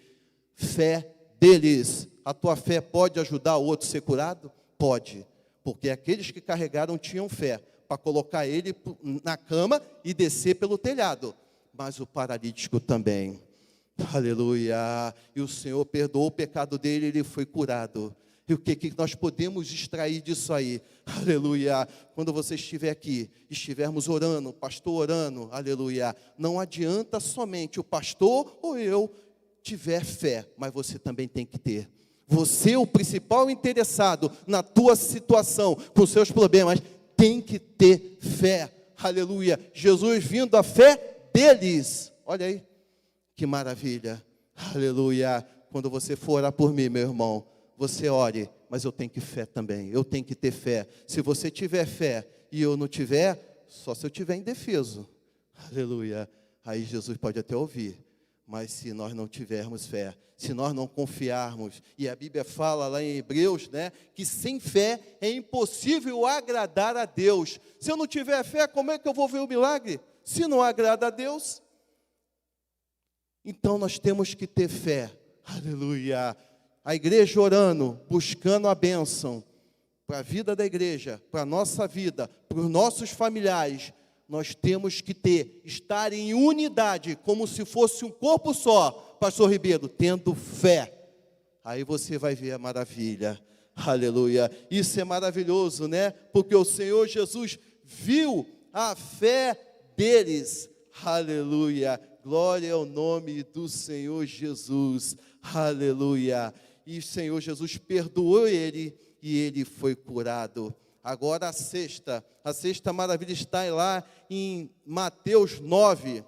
Fé deles. A tua fé pode ajudar o outro a ser curado? Pode, porque aqueles que carregaram tinham fé para colocar ele na cama e descer pelo telhado, mas o paralítico também, aleluia, e o Senhor perdoou o pecado dele, ele foi curado. E o que nós podemos extrair disso aí? Aleluia. Quando você estiver aqui, estivermos orando, o pastor orando, aleluia, não adianta somente o pastor ou eu tiver fé, mas você também tem que ter. Você, o principal interessado na tua situação, com seus problemas, tem que ter fé. Aleluia. Jesus vindo a fé deles. Olha aí, que maravilha. Aleluia. Quando você for orar por mim, meu irmão, você ore, mas eu tenho que fé também. Eu tenho que ter fé. Se você tiver fé e eu não tiver, só se eu tiver indefeso. Aleluia. Aí Jesus pode até ouvir. Mas se nós não tivermos fé, se nós não confiarmos, e a Bíblia fala lá em Hebreus, né, que sem fé é impossível agradar a Deus. Se eu não tiver fé, como é que eu vou ver o milagre? Se não agrada a Deus, então nós temos que ter fé. Aleluia. A igreja orando, buscando a bênção para a vida da igreja, para a nossa vida, para os nossos familiares. Nós temos que estar em unidade, como se fosse um corpo só, pastor Ribeiro, tendo fé. Aí você vai ver a maravilha, aleluia. Isso é maravilhoso, né? Porque o Senhor Jesus viu a fé deles, aleluia. Glória ao nome do Senhor Jesus, aleluia. E o Senhor Jesus perdoou ele e ele foi curado. Agora a sexta maravilha está lá em Mateus 9,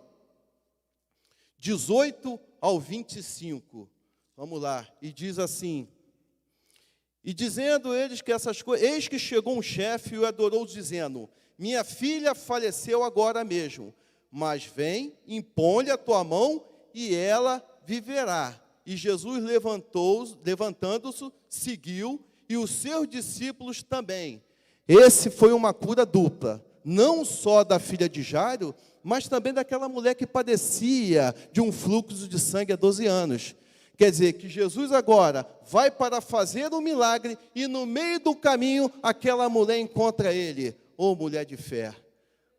18 ao 25. Vamos lá, e diz assim: e dizendo eles que essas coisas, eis que chegou um chefe e o adorou, dizendo: minha filha faleceu agora mesmo, mas vem, impõe-lhe a tua mão e ela viverá. E Jesus levantando-se, seguiu, e os seus discípulos também. Esse foi uma cura dupla, não só da filha de Jairo, mas também daquela mulher que padecia de um fluxo de sangue há 12 anos. Quer dizer, que Jesus agora vai para fazer um milagre, e no meio do caminho, aquela mulher encontra ele. Ô mulher de fé,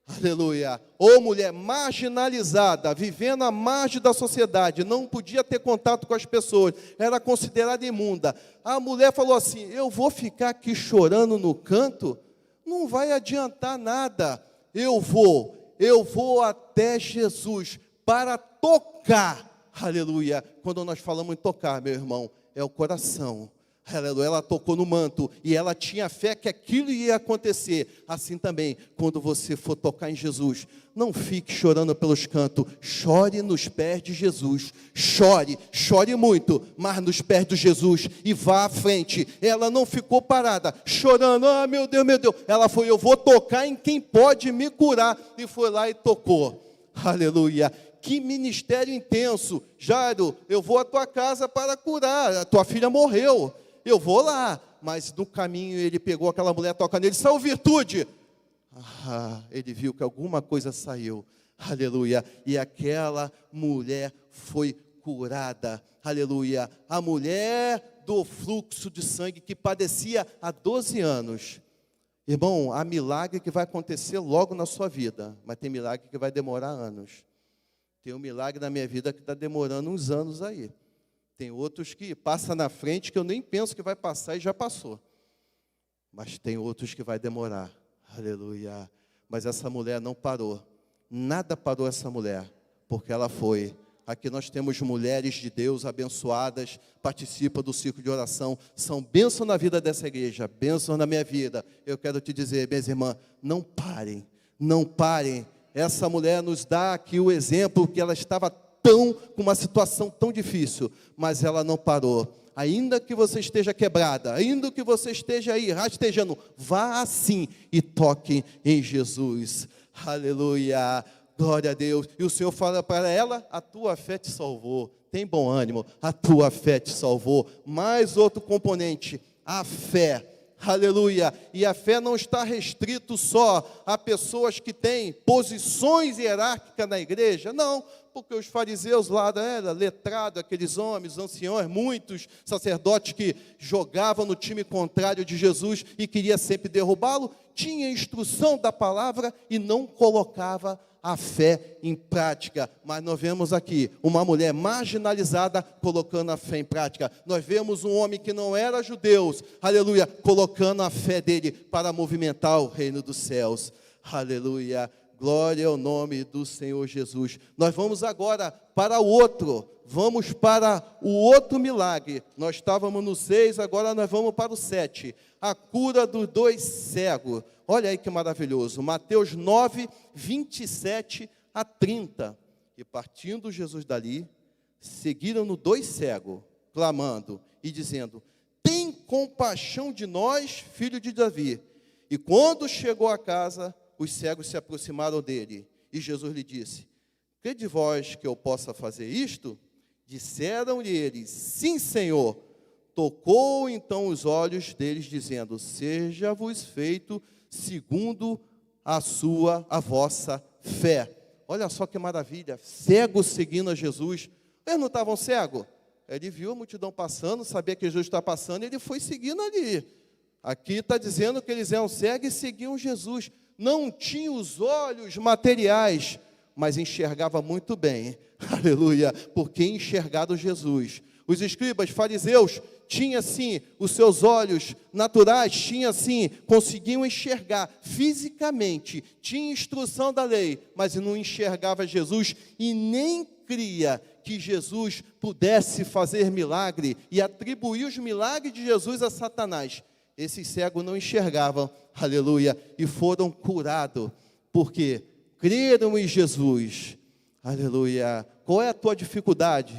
aleluia, ô mulher marginalizada, vivendo à margem da sociedade, não podia ter contato com as pessoas, era considerada imunda. A mulher falou assim: eu vou ficar aqui chorando no canto? Não vai adiantar nada, eu vou até Jesus para tocar, aleluia. Quando nós falamos em tocar, meu irmão, é o coração. Ela tocou no manto e ela tinha fé que aquilo ia acontecer. Assim também, quando você for tocar em Jesus, não fique chorando pelos cantos, chore nos pés de Jesus. Chore muito, mas nos pés de Jesus, e vá à frente. Ela não ficou parada, chorando: ah, meu Deus, ela foi: eu vou tocar em quem pode me curar, e foi lá e tocou, aleluia. Que ministério intenso. Jairo, eu vou à tua casa para curar, a tua filha morreu, eu vou lá, mas no caminho ele pegou aquela mulher, toca nele, saiu virtude. Ele viu que alguma coisa saiu, aleluia, e aquela mulher foi curada, aleluia. A mulher do fluxo de sangue que padecia há 12 anos. Irmão, há milagre que vai acontecer logo na sua vida, mas tem milagre que vai demorar anos. Tem um milagre na minha vida que está demorando uns anos aí. Tem outros que passa na frente que eu nem penso que vai passar e já passou. Mas tem outros que vai demorar. Aleluia. Mas essa mulher não parou. Nada parou essa mulher, porque ela foi. Aqui nós temos mulheres de Deus abençoadas, participam do círculo de oração, são bênção na vida dessa igreja, bênção na minha vida. Eu quero te dizer, minhas irmãs, não parem, não parem. Essa mulher nos dá aqui o exemplo que ela estava com uma situação tão difícil, mas ela não parou. Ainda que você esteja quebrada, ainda que você esteja aí rastejando, vá assim e toque em Jesus. Aleluia, glória a Deus. E o Senhor fala para ela, a tua fé te salvou. Tem bom ânimo, a tua fé te salvou. Mais outro componente, a fé. Aleluia, e a fé não está restrito só a pessoas que têm posições hierárquicas na igreja, não, porque os fariseus lá era letrado, aqueles homens, anciões, muitos sacerdotes que jogavam no time contrário de Jesus e queria sempre derrubá-lo, tinha instrução da palavra e não colocava a fé em prática. Mas nós vemos aqui uma mulher marginalizada colocando a fé em prática. Nós vemos um homem que não era judeu, aleluia, colocando a fé dele para movimentar o reino dos céus. Aleluia, glória ao nome do Senhor Jesus. Nós vamos agora para o outro, vamos para o outro milagre. Nós estávamos no 6, agora nós vamos para o 7. A cura dos 2 cegos. Olha aí que maravilhoso, Mateus 9, 27 a 30. E partindo Jesus dali, seguiram-no 2 cegos, clamando e dizendo, tem compaixão de nós, filho de Davi. E quando chegou a casa, os cegos se aproximaram dele. E Jesus lhe disse, crede vós que eu possa fazer isto? Disseram-lhe eles, sim, Senhor. Tocou então os olhos deles, dizendo, seja-vos feito segundo a vossa fé. Olha só que maravilha, cegos seguindo a Jesus. Eles não estavam cegos? Ele viu a multidão passando, sabia que Jesus está passando, ele foi seguindo ali. Aqui está dizendo que eles eram cegos e seguiam Jesus. Não tinham os olhos materiais, mas enxergava muito bem. Aleluia, porque enxergaram Jesus. Os escribas, fariseus, tinham sim os seus olhos naturais, tinham sim, conseguiam enxergar fisicamente, tinha instrução da lei, mas não enxergava Jesus e nem cria que Jesus pudesse fazer milagre e atribuir os milagres de Jesus a Satanás. Esses cegos não enxergavam, aleluia, e foram curados, porque creram em Jesus. Aleluia. Qual é a tua dificuldade?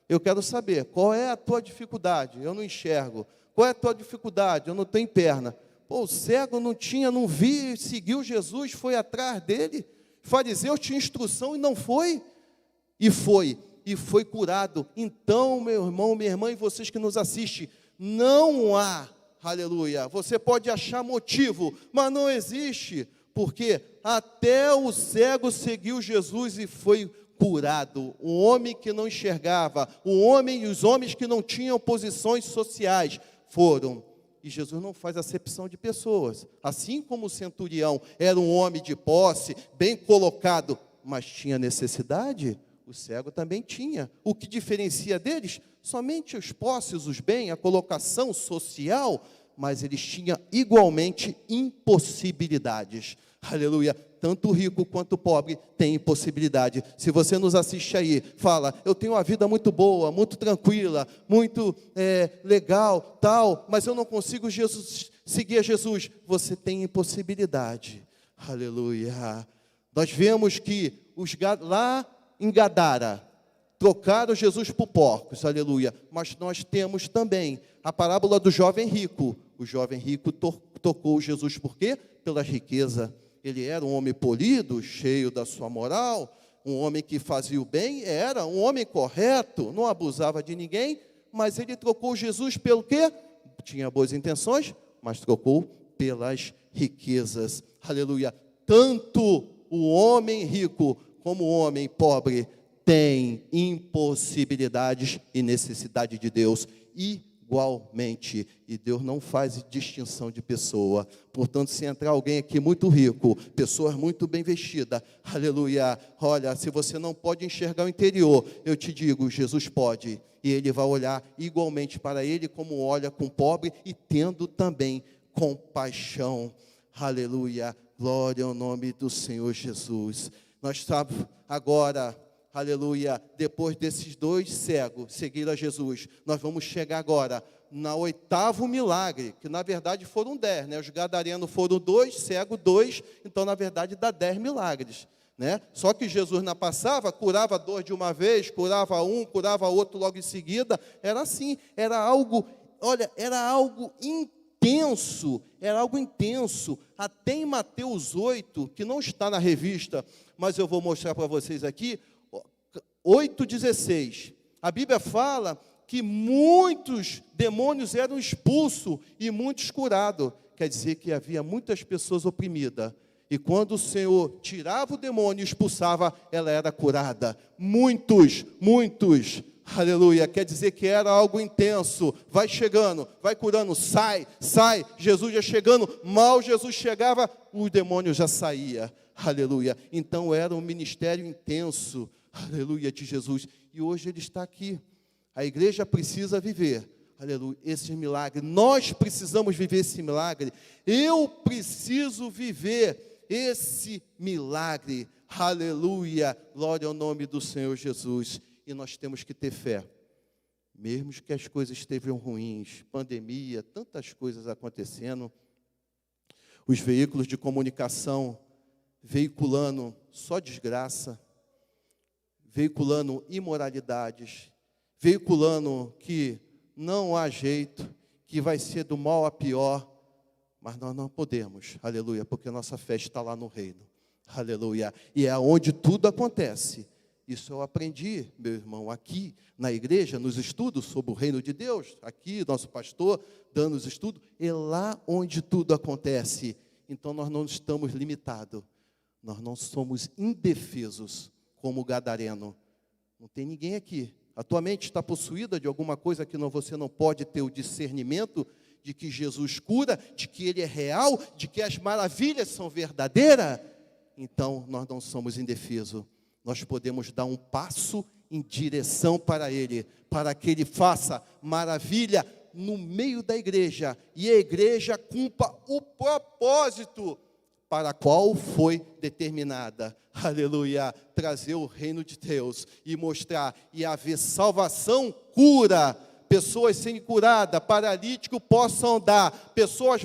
Eu quero saber, qual é a tua dificuldade? Eu não enxergo. Qual é a tua dificuldade? Eu não tenho perna. Pô, o cego não tinha, não vi, seguiu Jesus, foi atrás dele. Fariseu tinha instrução e não foi. E foi curado. Então, meu irmão, minha irmã e vocês que nos assistem, não há, aleluia, você pode achar motivo, mas não existe, porque até o cego seguiu Jesus e foi curado. O homem que não enxergava, os homens que não tinham posições sociais foram. E Jesus não faz acepção de pessoas. Assim como o centurião era um homem de posse, bem colocado, mas tinha necessidade, o cego também tinha. O que diferencia deles? Somente os posses, os bens, a colocação social, mas eles tinham igualmente impossibilidades. Aleluia. Tanto o rico quanto o pobre tem impossibilidade. Se você nos assiste aí, fala, eu tenho uma vida muito boa, muito tranquila, muito legal, tal, mas eu não consigo seguir a Jesus. Você tem impossibilidade. Aleluia. Nós vemos que lá em Gadara, trocaram Jesus por porcos, aleluia. Mas nós temos também a parábola do jovem rico. O jovem rico tocou Jesus por quê? Pela riqueza. Ele era um homem polido, cheio da sua moral, um homem que fazia o bem, era um homem correto, não abusava de ninguém, mas ele trocou Jesus pelo quê? tinha boas intenções, mas trocou pelas riquezas. Aleluia. Tanto o homem rico como o homem pobre tem impossibilidades e necessidade de Deus igualmente, e Deus não faz distinção de pessoa. Portanto, se entrar alguém aqui muito rico, pessoas muito bem vestidas, aleluia, olha, se você não pode enxergar o interior, eu te digo, Jesus pode, e Ele vai olhar igualmente para ele, como olha com o pobre, e tendo também compaixão, aleluia, glória ao nome do Senhor Jesus. Nós estamos agora, aleluia, depois desses 2 cegos seguiram a Jesus, nós vamos chegar agora no 8º milagre, que na verdade foram 10, né? Os gadarenos foram 2, cego 2, então na verdade dá 10 milagres, né? Só que Jesus não passava, curava 2 de uma vez, curava um, curava outro logo em seguida, era assim, era algo, olha, era algo intenso, até em Mateus 8, que não está na revista, mas eu vou mostrar para vocês aqui, 8,16, a Bíblia fala que muitos demônios eram expulsos e muitos curados, quer dizer que havia muitas pessoas oprimidas, e quando o Senhor tirava o demônio e expulsava, ela era curada, muitos, aleluia, quer dizer que era algo intenso, vai chegando, vai curando, sai, Jesus já chegando, mal Jesus chegava, o demônio já saía, aleluia, então era um ministério intenso, aleluia, de Jesus, e hoje Ele está aqui, a igreja precisa viver, aleluia, esse milagre, nós precisamos viver esse milagre, eu preciso viver esse milagre, aleluia, glória ao nome do Senhor Jesus, e nós temos que ter fé, mesmo que as coisas estejam ruins, pandemia, tantas coisas acontecendo, os veículos de comunicação veiculando só desgraça, veiculando imoralidades, veiculando que não há jeito, que vai ser do mal a pior, mas nós não podemos, aleluia, porque nossa fé está lá no reino, aleluia, e é onde tudo acontece. Isso eu aprendi, meu irmão, aqui na igreja, nos estudos sobre o reino de Deus, aqui nosso pastor dando os estudos, é lá onde tudo acontece. Então nós não estamos limitados, nós não somos indefesos como o gadareno. Não tem ninguém aqui. A tua mente está possuída de alguma coisa que você não pode ter o discernimento de que Jesus cura, de que Ele é real, de que as maravilhas são verdadeiras. Então nós não somos indefesos. Nós podemos dar um passo em direção para Ele, para que Ele faça maravilha no meio da igreja, e a igreja cumpra o propósito para qual foi determinada, aleluia, trazer o reino de Deus, e mostrar, e haver salvação, cura, pessoas sendo curadas, paralíticos possam andar, pessoas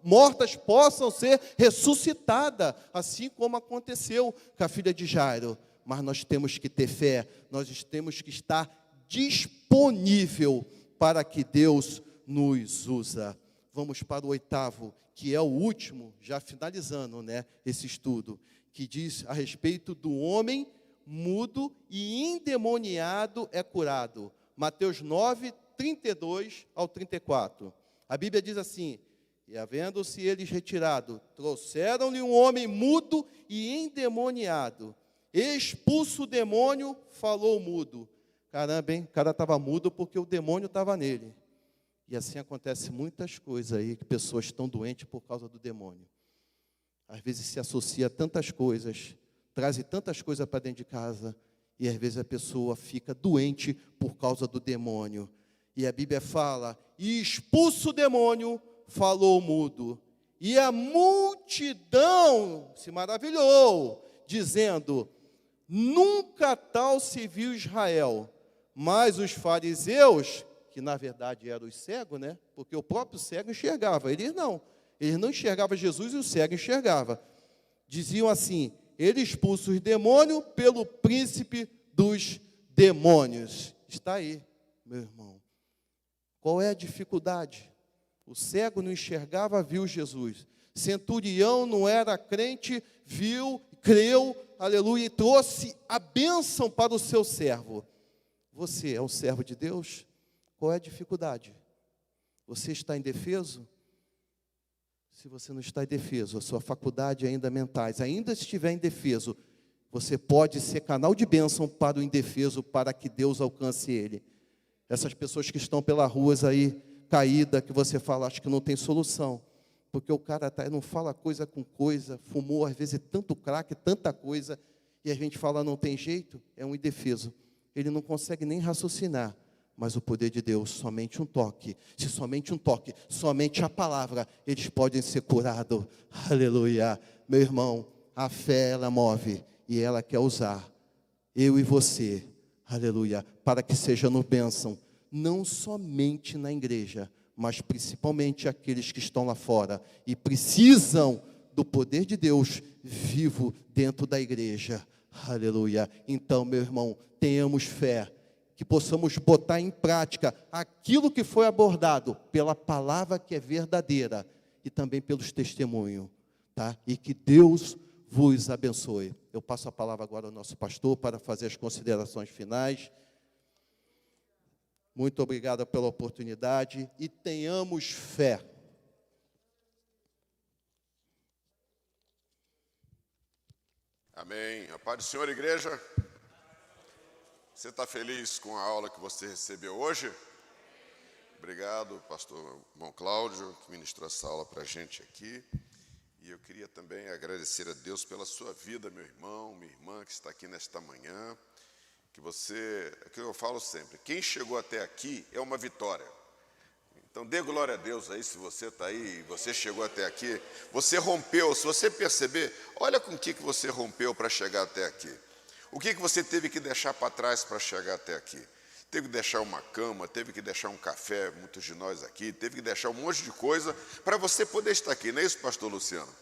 mortas possam ser ressuscitadas, assim como aconteceu com a filha de Jairo. Mas nós temos que ter fé, nós temos que estar disponível para que Deus nos usa. Vamos para o 8º, que é o último, já finalizando, né, esse estudo, que diz a respeito do homem mudo e endemoniado é curado. Mateus 9, 32 ao 34. A Bíblia diz assim: e havendo-se eles retirado, trouxeram-lhe um homem mudo e endemoniado. Expulso o demônio, falou mudo. Caramba, hein? O cara estava mudo porque o demônio estava nele. E assim acontece muitas coisas aí, que pessoas estão doentes por causa do demônio. Às vezes se associa a tantas coisas, traz tantas coisas para dentro de casa, e às vezes a pessoa fica doente por causa do demônio. E a Bíblia fala, e expulso o demônio, falou mudo. E a multidão se maravilhou, dizendo, nunca tal se viu Israel. Mas os fariseus, que na verdade eram os cegos, né? Porque o próprio cego enxergava, eles não enxergavam Jesus e o cego enxergava. Diziam assim, ele expulsa os demônios pelo príncipe dos demônios. Está aí, meu irmão. Qual é a dificuldade? O cego não enxergava, viu Jesus. Centurião não era crente, viu, creu, aleluia, e trouxe a bênção para o seu servo. Você é um servo de Deus? Qual é a dificuldade? Você está indefeso? Se você não está indefeso, a sua faculdade ainda mentais, ainda estiver indefeso, você pode ser canal de bênção para o indefeso, para que Deus alcance ele. Essas pessoas que estão pelas ruas aí, caída, que você fala, acho que não tem solução. Porque o cara não fala coisa com coisa, fumou às vezes tanto crack, tanta coisa, e a gente fala, não tem jeito, é um indefeso. Ele não consegue nem raciocinar. Mas o poder de Deus, somente um toque, se somente um toque, somente a palavra, eles podem ser curados. Aleluia. Meu irmão, a fé, ela move, e ela quer usar eu e você, aleluia, para que sejamos bênção, não somente na igreja, mas principalmente aqueles que estão lá fora, e precisam do poder de Deus vivo dentro da igreja. Aleluia. Então, meu irmão, tenhamos fé, que possamos botar em prática aquilo que foi abordado pela palavra que é verdadeira e também pelos testemunhos, tá? E que Deus vos abençoe. Eu passo a palavra agora ao nosso pastor para fazer as considerações finais. Muito obrigado pela oportunidade e tenhamos fé. Amém. A paz do Senhor, igreja. Você está feliz com a aula que você recebeu hoje? Obrigado, pastor irmão Cláudio, que ministrou essa aula para a gente aqui. E eu queria também agradecer a Deus pela sua vida, meu irmão, minha irmã, que está aqui nesta manhã. Que eu falo sempre, quem chegou até aqui é uma vitória. Então, dê glória a Deus aí, se você está aí, você chegou até aqui, você rompeu, se você perceber, olha com o que você rompeu para chegar até aqui. O que você teve que deixar para trás para chegar até aqui? Teve que deixar uma cama, teve que deixar um café, muitos de nós aqui, teve que deixar um monte de coisa para você poder estar aqui, não é isso, pastor Luciano?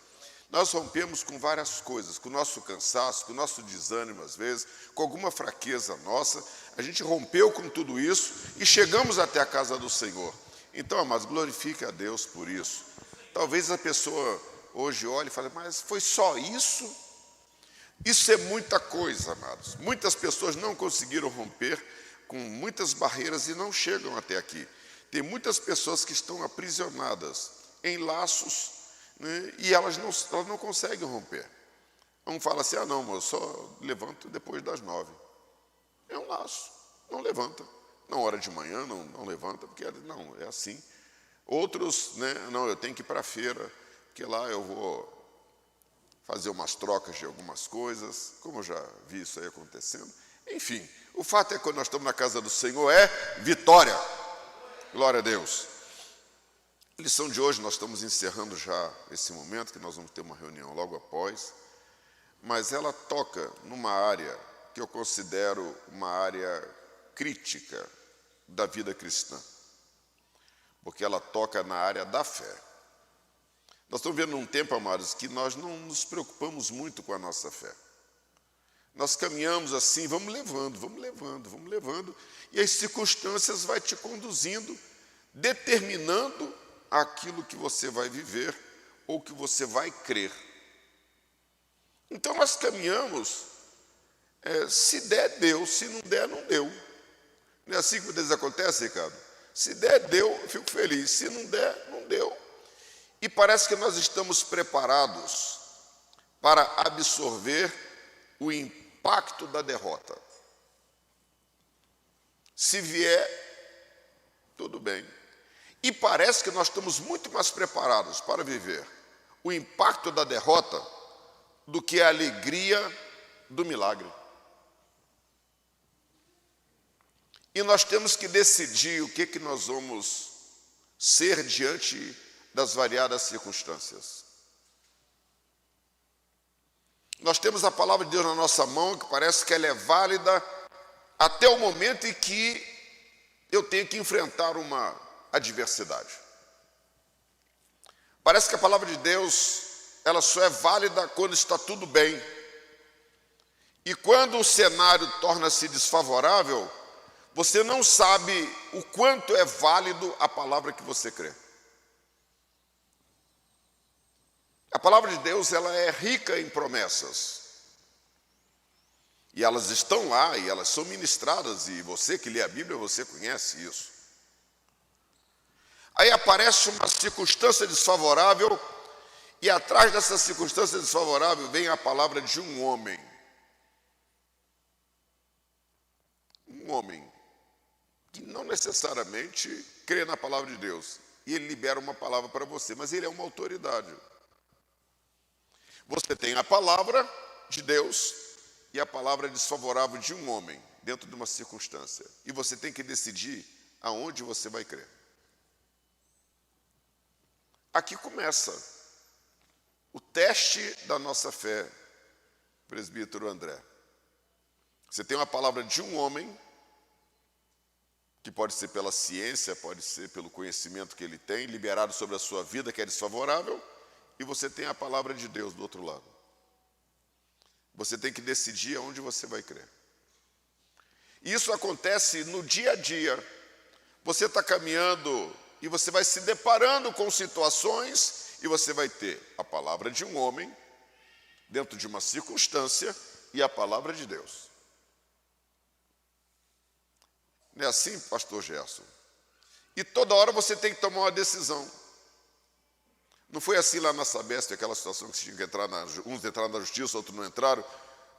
Nós rompemos com várias coisas, com o nosso cansaço, com o nosso desânimo às vezes, com alguma fraqueza nossa, a gente rompeu com tudo isso e chegamos até a casa do Senhor. Então, amados, glorifique a Deus por isso. Talvez a pessoa hoje olhe e fale, mas foi só isso? Isso é muita coisa, amados. Muitas pessoas não conseguiram romper com muitas barreiras e não chegam até aqui. Tem muitas pessoas que estão aprisionadas em laços, né, e elas não conseguem romper. Um fala assim, não, mas eu só levanto depois das 9. É um laço, não levanta. Na hora de manhã não levanta, porque não, é assim. Outros, né, não, eu tenho que ir para a feira, porque lá eu vou fazer umas trocas de algumas coisas, como eu já vi isso aí acontecendo. Enfim, o fato é que quando nós estamos na casa do Senhor é vitória. Glória a Deus. A lição de hoje, nós estamos encerrando já esse momento, que nós vamos ter uma reunião logo após, mas ela toca numa área que eu considero uma área crítica da vida cristã, porque ela toca na área da fé. Nós estamos vendo um tempo, amados, que nós não nos preocupamos muito com a nossa fé. Nós caminhamos assim, vamos levando, e as circunstâncias vão te conduzindo, determinando aquilo que você vai viver ou que você vai crer. Então nós caminhamos, se der, deu, se não der, não deu. Não é assim que às vezes acontece, Ricardo? Se der, deu, fico feliz, se não der, não deu. E parece que nós estamos preparados para absorver o impacto da derrota. Se vier, tudo bem. E parece que nós estamos muito mais preparados para viver o impacto da derrota do que a alegria do milagre. E nós temos que decidir o que nós vamos ser diante das variadas circunstâncias. Nós temos a palavra de Deus na nossa mão, que parece que ela é válida até o momento em que eu tenho que enfrentar uma adversidade. Parece que a palavra de Deus, ela só é válida quando está tudo bem. E quando o cenário torna-se desfavorável, você não sabe o quanto é válido a palavra que você crê. A palavra de Deus, ela é rica em promessas. E elas estão lá, e elas são ministradas, e você que lê a Bíblia, você conhece isso. Aí aparece uma circunstância desfavorável, e atrás dessa circunstância desfavorável vem a palavra de um homem. Um homem que não necessariamente crê na palavra de Deus. E ele libera uma palavra para você, mas ele é uma autoridade. Você tem a palavra de Deus e a palavra desfavorável de um homem dentro de uma circunstância. E você tem que decidir aonde você vai crer. Aqui começa o teste da nossa fé, presbítero André. Você tem uma palavra de um homem, que pode ser pela ciência, pode ser pelo conhecimento que ele tem, liberado sobre a sua vida, que é desfavorável, e você tem a palavra de Deus do outro lado. Você tem que decidir aonde você vai crer. Isso acontece no dia a dia. Você está caminhando e você vai se deparando com situações e você vai ter a palavra de um homem dentro de uma circunstância e a palavra de Deus. Não é assim, pastor Gerson? E toda hora você tem que tomar uma decisão. Não foi assim lá na Sabesp, aquela situação que tinha que entrar, uns entraram na justiça, outros não entraram.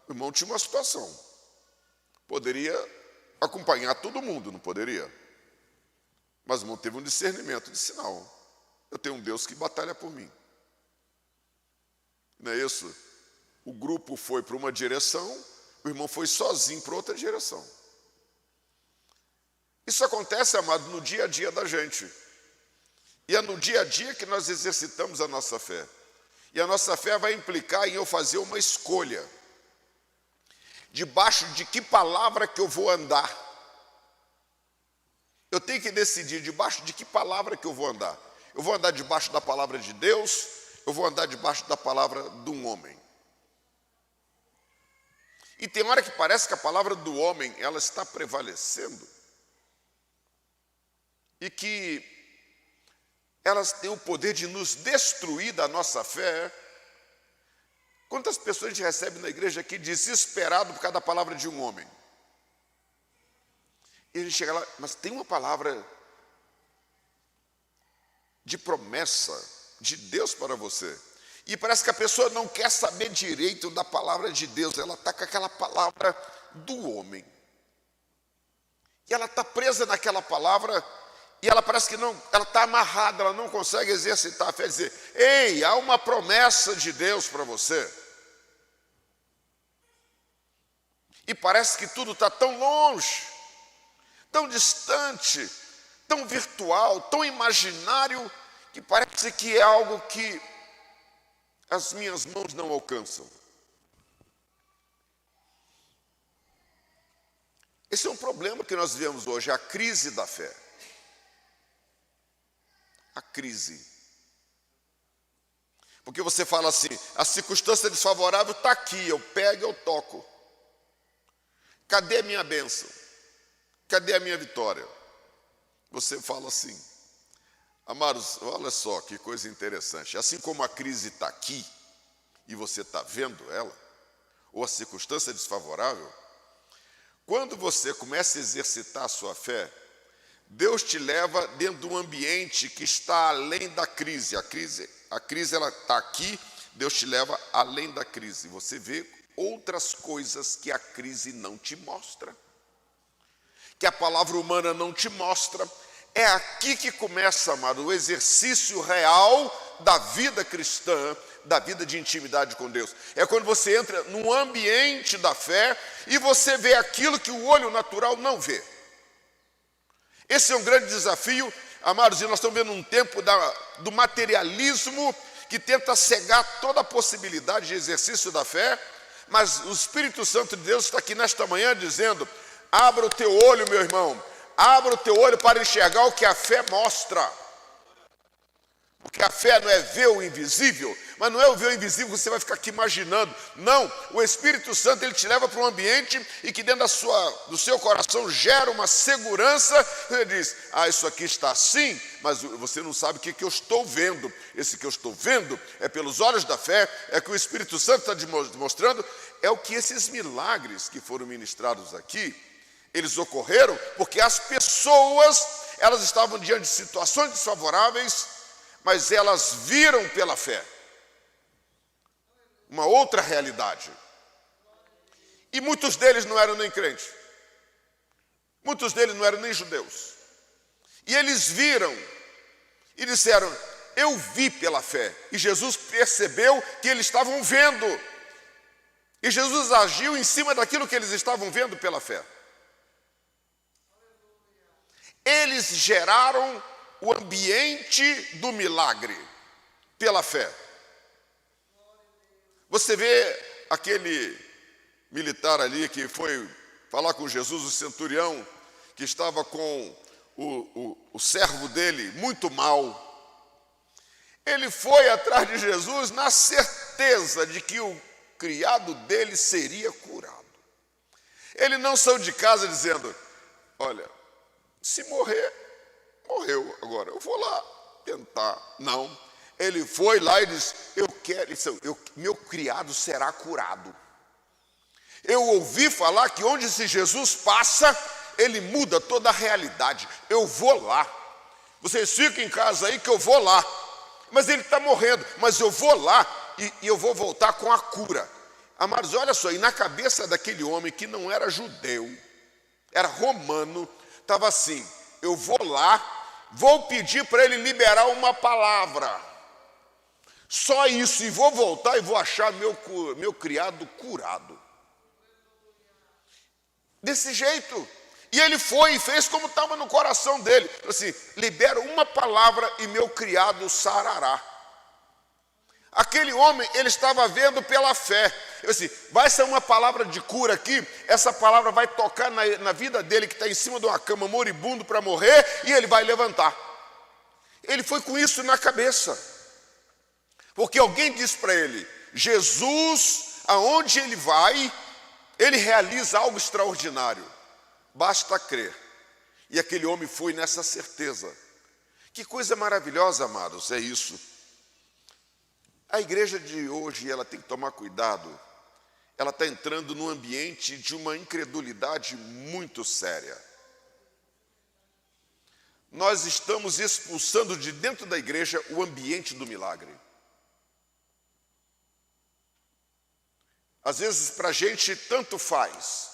O irmão tinha uma situação. Poderia acompanhar todo mundo, não poderia? Mas o irmão teve um discernimento, disse, não, eu tenho um Deus que batalha por mim. Não é isso? O grupo foi para uma direção, o irmão foi sozinho para outra direção. Isso acontece, amado, no dia a dia da gente. E é no dia a dia que nós exercitamos a nossa fé. E a nossa fé vai implicar em eu fazer uma escolha. Debaixo de que palavra que eu vou andar? Eu tenho que decidir debaixo de que palavra que eu vou andar. Eu vou andar debaixo da palavra de Deus, eu vou andar debaixo da palavra de um homem. E tem hora que parece que a palavra do homem, ela está prevalecendo. E que elas têm o poder de nos destruir da nossa fé. Quantas pessoas a gente recebe na igreja aqui desesperado por causa da palavra de um homem? E a gente chega lá, mas tem uma palavra de promessa de Deus para você. E parece que a pessoa não quer saber direito da palavra de Deus, ela está com aquela palavra do homem. E ela está presa naquela palavra. E ela parece que não, ela está amarrada, ela não consegue exercitar a fé, dizer, ei, há uma promessa de Deus para você. E parece que tudo está tão longe, tão distante, tão virtual, tão imaginário, que parece que é algo que as minhas mãos não alcançam. Esse é um problema que nós vivemos hoje, a crise da fé. A crise. Porque você fala assim, a circunstância desfavorável está aqui, eu pego, eu toco. Cadê a minha bênção? Cadê a minha vitória? Você fala assim, amados, olha só que coisa interessante. Assim como a crise está aqui, e você está vendo ela, ou a circunstância desfavorável, quando você começa a exercitar a sua fé, Deus te leva dentro de um ambiente que está além da crise. A crise ela está aqui, Deus te leva além da crise. Você vê outras coisas que a crise não te mostra, que a palavra humana não te mostra. É aqui que começa, amado, o exercício real da vida cristã, da vida de intimidade com Deus. É quando você entra num ambiente da fé e você vê aquilo que o olho natural não vê. Esse é um grande desafio, amados, e nós estamos vendo um tempo do materialismo que tenta cegar toda a possibilidade de exercício da fé, mas o Espírito Santo de Deus está aqui nesta manhã dizendo, abra o teu olho, meu irmão, abra o teu olho para enxergar o que a fé mostra. Porque a fé não é ver o invisível, mas não é o ver o invisível que você vai ficar aqui imaginando. Não, o Espírito Santo ele te leva para um ambiente e que dentro do seu coração gera uma segurança. Ele diz, isso aqui está assim, mas você não sabe o que eu estou vendo. Esse que eu estou vendo é pelos olhos da fé, é que o Espírito Santo está demonstrando, é o que esses milagres que foram ministrados aqui, eles ocorreram porque as pessoas, elas estavam diante de situações desfavoráveis, mas elas viram pela fé uma outra realidade. E muitos deles não eram nem crentes. Muitos deles não eram nem judeus. E eles viram e disseram: eu vi pela fé. E Jesus percebeu que eles estavam vendo. E Jesus agiu em cima daquilo que eles estavam vendo pela fé. Eles geraram o ambiente do milagre pela fé. Você vê aquele militar ali que foi falar com Jesus, o centurião, que estava com o servo dele muito mal. Ele foi atrás de Jesus na certeza de que o criado dele seria curado. Ele não saiu de casa dizendo: olha, se morrer, morreu, agora eu vou lá tentar. Não, ele foi lá e disse: meu criado será curado. Eu ouvi falar que onde esse Jesus passa, ele muda toda a realidade. Eu vou lá. Vocês ficam em casa aí que eu vou lá. Mas ele está morrendo, mas eu vou lá e eu vou voltar com a cura. Amados, olha só, e na cabeça daquele homem que não era judeu, era romano, estava assim: eu vou lá, vou pedir para ele liberar uma palavra. Só isso, e vou voltar e vou achar meu criado curado. Desse jeito. E ele foi e fez como estava no coração dele. Assim: libera uma palavra e meu criado sarará. Aquele homem, ele estava vendo pela fé. Eu disse: vai ser uma palavra de cura aqui, essa palavra vai tocar na vida dele, que está em cima de uma cama moribundo para morrer, e ele vai levantar. Ele foi com isso na cabeça. Porque alguém disse para ele: Jesus, aonde ele vai, ele realiza algo extraordinário. Basta crer. E aquele homem foi nessa certeza. Que coisa maravilhosa, amados, é isso. A igreja de hoje, ela tem que tomar cuidado. Ela está entrando num ambiente de uma incredulidade muito séria. Nós estamos expulsando de dentro da igreja o ambiente do milagre. Às vezes, para a gente, tanto faz.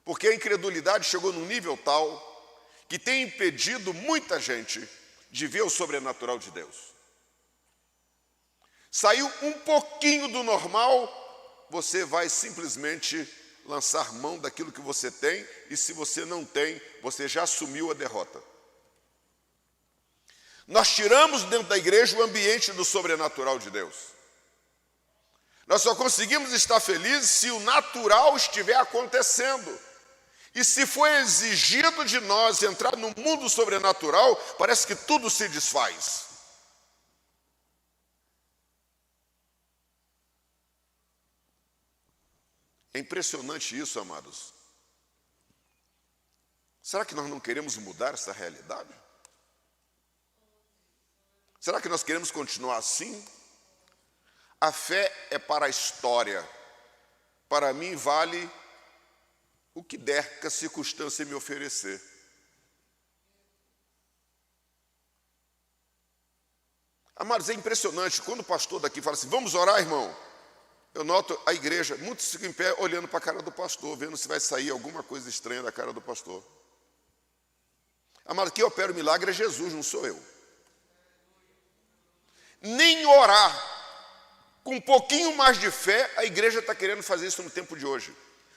Porque a incredulidade chegou num nível tal que tem impedido muita gente de ver o sobrenatural de Deus. Saiu um pouquinho do normal, você vai simplesmente lançar mão daquilo que você tem, e se você não tem, você já assumiu a derrota. Nós tiramos dentro da igreja o ambiente do sobrenatural de Deus. Nós só conseguimos estar felizes se o natural estiver acontecendo. E se for exigido de nós entrar no mundo sobrenatural, parece que tudo se desfaz. É impressionante isso, amados. Será que nós não queremos mudar essa realidade? Será que nós queremos continuar assim? A fé é para a história. Para mim vale o que der que a circunstância me oferecer. Amados, é impressionante. Quando o pastor daqui fala assim: vamos orar, irmão, eu noto a igreja, muitos ficam em pé olhando para a cara do pastor, vendo se vai sair alguma coisa estranha da cara do pastor. Amado, quem opera o milagre é Jesus, não sou eu. Nem orar com um pouquinho mais de fé, a igreja está querendo fazer isso no tempo de hoje.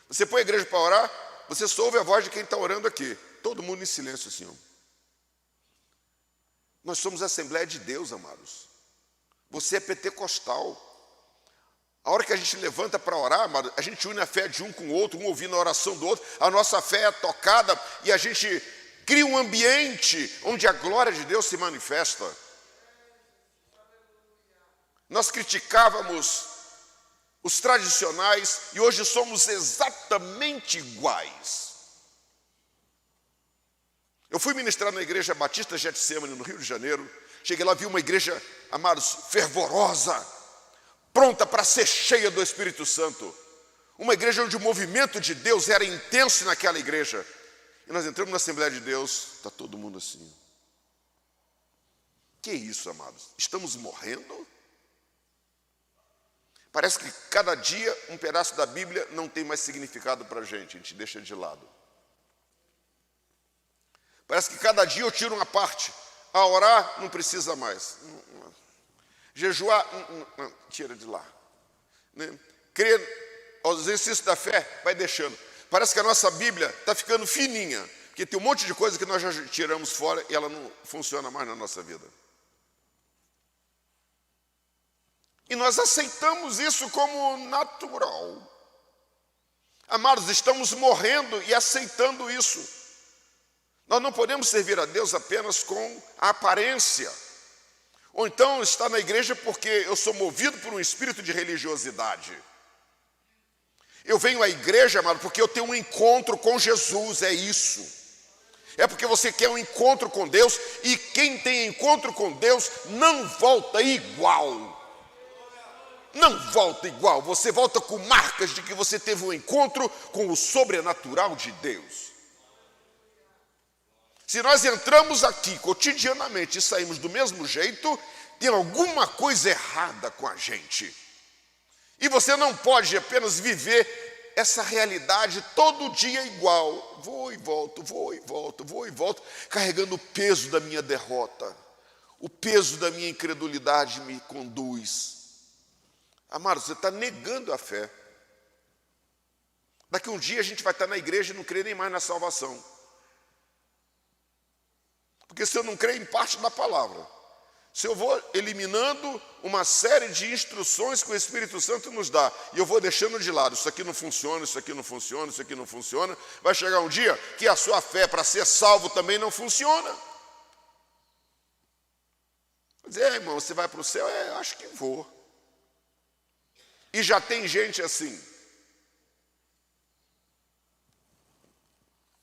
Você põe a igreja para orar, você só ouve a voz de quem está orando aqui. Todo mundo em silêncio assim. Nós somos a Assembleia de Deus, amados. Você é pentecostal. A hora que a gente levanta para orar, amado, a gente une a fé de um com o outro, um ouvindo a oração do outro. A nossa fé é tocada e a gente cria um ambiente onde a glória de Deus se manifesta. Nós criticávamos os tradicionais e hoje somos exatamente iguais. Eu fui ministrar na igreja Batista Getsemane, no Rio de Janeiro. Cheguei lá, vi uma igreja, amados, fervorosa, pronta para ser cheia do Espírito Santo. Uma igreja onde o movimento de Deus era intenso naquela igreja. E nós entramos na Assembleia de Deus, está todo mundo assim. Que isso, amados? Estamos morrendo? Parece que cada dia um pedaço da Bíblia não tem mais significado para a gente deixa de lado. Parece que cada dia eu tiro uma parte. A orar, não precisa mais. Jejuar, não, tira de lá. Crer aos exercícios da fé, vai deixando. Parece que a nossa Bíblia está ficando fininha, porque tem um monte de coisa que nós já tiramos fora e ela não funciona mais na nossa vida. E nós aceitamos isso como natural. Amados, estamos morrendo e aceitando isso. Nós não podemos servir a Deus apenas com a aparência. Ou então estar na igreja porque eu sou movido por um espírito de religiosidade. Eu venho à igreja, amado, porque eu tenho um encontro com Jesus, é isso. É porque você quer um encontro com Deus, e quem tem encontro com Deus não volta igual. Não volta igual, você volta com marcas de que você teve um encontro com o sobrenatural de Deus. Se nós entramos aqui cotidianamente e saímos do mesmo jeito, tem alguma coisa errada com a gente. E você não pode apenas viver essa realidade todo dia igual. Vou e volto, vou e volto, vou e volto, carregando o peso da minha derrota. O peso da minha incredulidade me conduz. Amado, você está negando a fé. Daqui um dia a gente vai estar na igreja e não crer nem mais na salvação. Porque se eu não creio em parte da palavra, se eu vou eliminando uma série de instruções que o Espírito Santo nos dá, e eu vou deixando de lado, isso aqui não funciona, isso aqui não funciona, isso aqui não funciona, vai chegar um dia que a sua fé para ser salvo também não funciona. Dizer, irmão, você vai para o céu? Acho que vou. E já tem gente assim.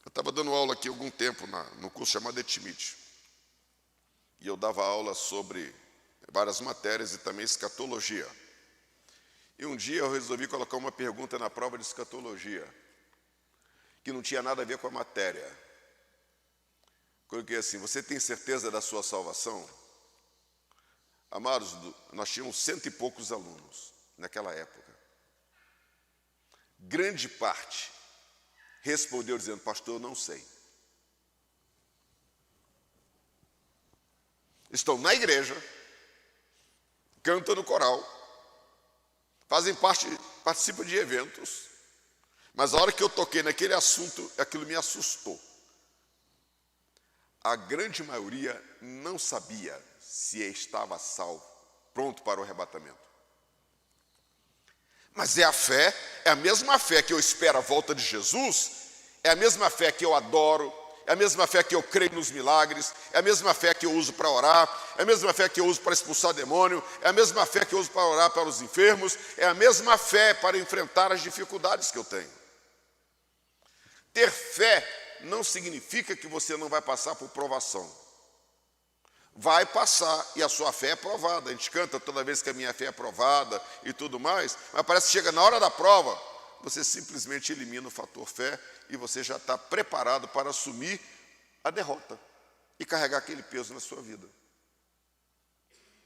Eu estava dando aula aqui há algum tempo no curso chamado Etmite. E eu dava aula sobre várias matérias e também escatologia. E um dia eu resolvi colocar uma pergunta na prova de escatologia, que não tinha nada a ver com a matéria. Coloquei assim: você tem certeza da sua salvação? Amados, nós tínhamos 100 e poucos alunos naquela época. Grande parte respondeu dizendo: pastor, eu não sei. Estão na igreja, cantam no coral, fazem parte, participam de eventos, mas a hora que eu toquei naquele assunto, aquilo me assustou. A grande maioria não sabia se estava salvo, pronto para o arrebatamento. Mas é a fé, é a mesma fé que eu espero a volta de Jesus, é a mesma fé que eu adoro, é a mesma fé que eu creio nos milagres, é a mesma fé que eu uso para orar, é a mesma fé que eu uso para expulsar demônio, é a mesma fé que eu uso para orar para os enfermos, é a mesma fé para enfrentar as dificuldades que eu tenho. Ter fé não significa que você não vai passar por provação. Vai passar, e a sua fé é provada. A gente canta toda vez que a minha fé é provada e tudo mais, mas parece que chega na hora da prova, você simplesmente elimina o fator fé e você já está preparado para assumir a derrota e carregar aquele peso na sua vida.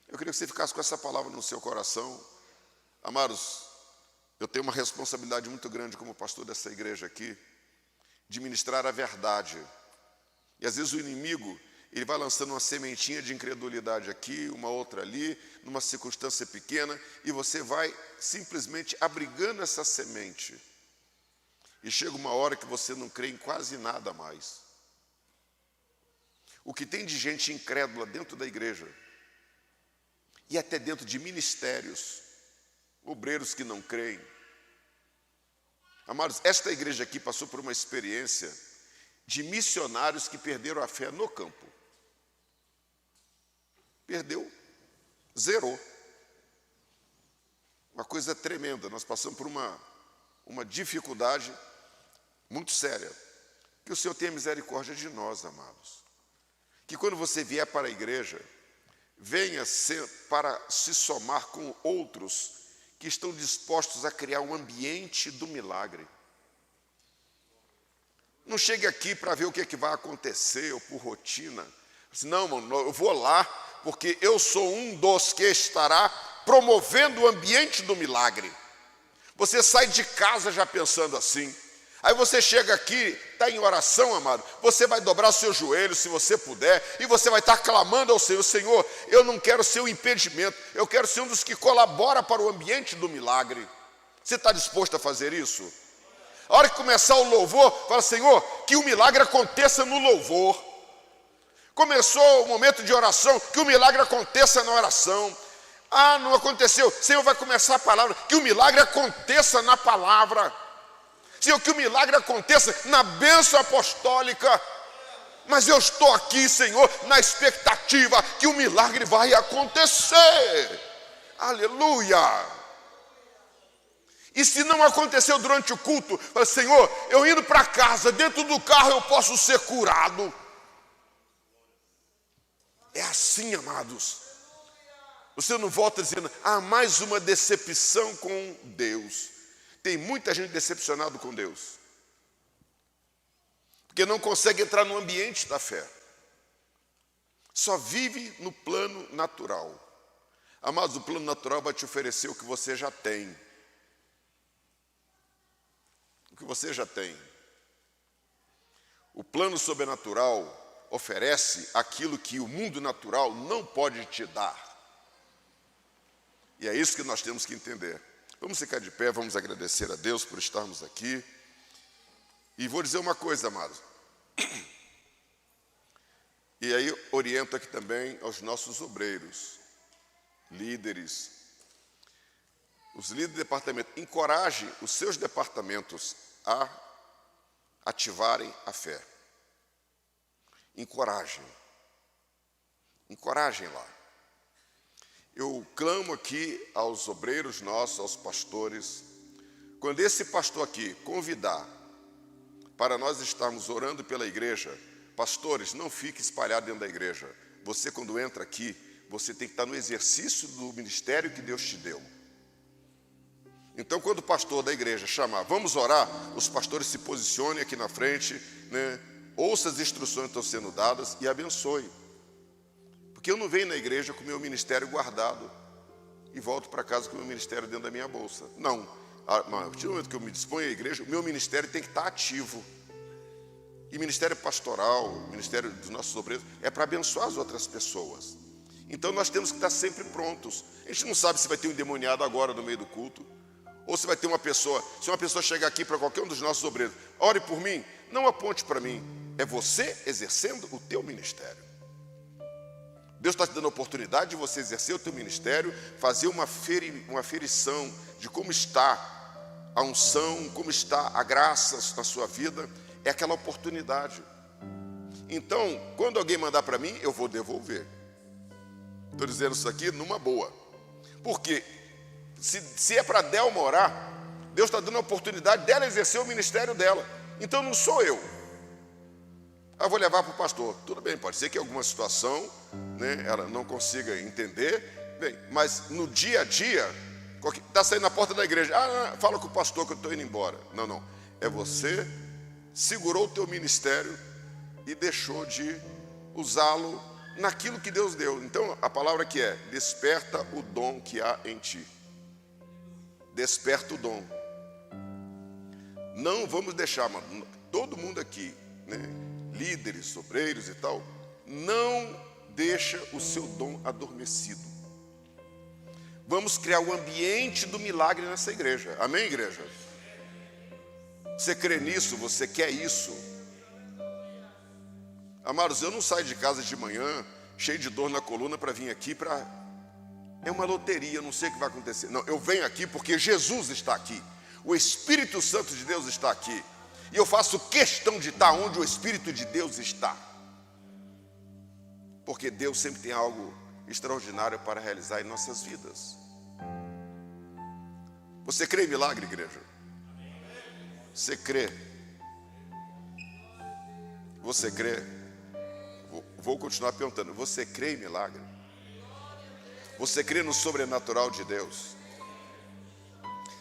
Eu queria que você ficasse com essa palavra no seu coração. Amados, eu tenho uma responsabilidade muito grande como pastor dessa igreja aqui, de ministrar a verdade. E às vezes o inimigo, ele vai lançando uma sementinha de incredulidade aqui, uma outra ali, numa circunstância pequena, e você vai simplesmente abrigando essa semente. E chega uma hora que você não crê em quase nada mais. O que tem de gente incrédula dentro da igreja, e até dentro de ministérios, obreiros que não creem. Amados, esta igreja aqui passou por uma experiência de missionários que perderam a fé no campo. Perdeu, zerou. Uma coisa tremenda, nós passamos por uma dificuldade muito séria. Que o Senhor tenha misericórdia de nós, amados. Que quando você vier para a igreja, venha para se somar com outros que estão dispostos a criar um ambiente do milagre. Não chegue aqui para ver o que é que vai acontecer, ou por rotina. Não, mano, eu vou lá, porque eu sou um dos que estará promovendo o ambiente do milagre. Você sai de casa já pensando assim. Aí você chega aqui, está em oração, amado. Você vai dobrar os seus joelhos, se você puder, e você vai estar clamando ao Senhor: Senhor, eu não quero ser um impedimento, eu quero ser um dos que colabora para o ambiente do milagre. Você está disposto a fazer isso? A hora que começar o louvor, fala: Senhor, que o milagre aconteça no louvor. Começou o momento de oração, que o milagre aconteça na oração. Ah, não aconteceu. Senhor, vai começar a palavra, que o milagre aconteça na palavra. Senhor, que o milagre aconteça na bênção apostólica. Mas eu estou aqui, Senhor, na expectativa que o milagre vai acontecer. Aleluia. E se não aconteceu durante o culto, fala: Senhor, eu indo para casa, dentro do carro eu posso ser curado. É assim, amados. Você não volta dizendo: ah, mais uma decepção com Deus. Tem muita gente decepcionada com Deus, porque não consegue entrar no ambiente da fé. Só vive no plano natural. Amados, o plano natural vai te oferecer o que você já tem. O que você já tem. O plano sobrenatural oferece aquilo que o mundo natural não pode te dar. E é isso que nós temos que entender. Vamos ficar de pé, vamos agradecer a Deus por estarmos aqui. E vou dizer uma coisa, amados. E aí oriento aqui também aos nossos obreiros, líderes. Os líderes de departamento, encorajem os seus departamentos a ativarem a fé. Encorajem lá. Eu clamo aqui aos obreiros nossos, aos pastores, quando esse pastor aqui convidar para nós estarmos orando pela igreja, pastores, não fique espalhado dentro da igreja. Você, quando entra aqui, você tem que estar no exercício do ministério que Deus te deu. Então, quando o pastor da igreja chamar, vamos orar, os pastores se posicionem aqui na frente, né? Ouça as instruções que estão sendo dadas e abençoe. Porque eu não venho na igreja com o meu ministério guardado e volto para casa com o meu ministério dentro da minha bolsa. Não. A partir do momento que eu me disponho à igreja, o meu ministério tem que estar ativo. E ministério pastoral, ministério dos nossos obreiros, é para abençoar as outras pessoas. Então nós temos que estar sempre prontos. A gente não sabe se vai ter um endemoniado agora no meio do culto, ou se vai ter uma pessoa. Se uma pessoa chegar aqui para qualquer um dos nossos obreiros: ore por mim, não aponte para mim. É você exercendo o teu ministério. Deus está te dando a oportunidade de você exercer o teu ministério, fazer uma aferição de como está a unção, como está a graça na sua vida. É aquela oportunidade. Então, quando alguém mandar para mim, eu vou devolver. Estou dizendo isso aqui numa boa. Porque se é para Delma orar, Deus está dando a oportunidade dela exercer o ministério dela. Então não sou eu. Eu vou levar para o pastor. Tudo bem, pode ser que em alguma situação, né, ela não consiga entender. Bem, mas no dia a dia, está saindo na porta da igreja. Ah, fala com o pastor que eu estou indo embora. Não. É você segurou o teu ministério e deixou de usá-lo naquilo que Deus deu. Então a palavra aqui é: desperta o dom que há em ti. Desperta o dom. Não vamos deixar, mano, todo mundo aqui, né, líderes, obreiros e tal, não deixa o seu dom adormecido. Vamos criar o ambiente do milagre nessa igreja. Amém, igreja? Você crê nisso? Você quer isso? Amados, eu não saio de casa de manhã cheio de dor na coluna para vir aqui para... É uma loteria, eu não sei o que vai acontecer. Não, eu venho aqui porque Jesus está aqui. O Espírito Santo de Deus está aqui. E eu faço questão de estar onde o Espírito de Deus está. Porque Deus sempre tem algo extraordinário para realizar em nossas vidas. Você crê em milagre, igreja? Você crê? Você crê? Vou continuar perguntando. Você crê em milagre? Você crê no sobrenatural de Deus?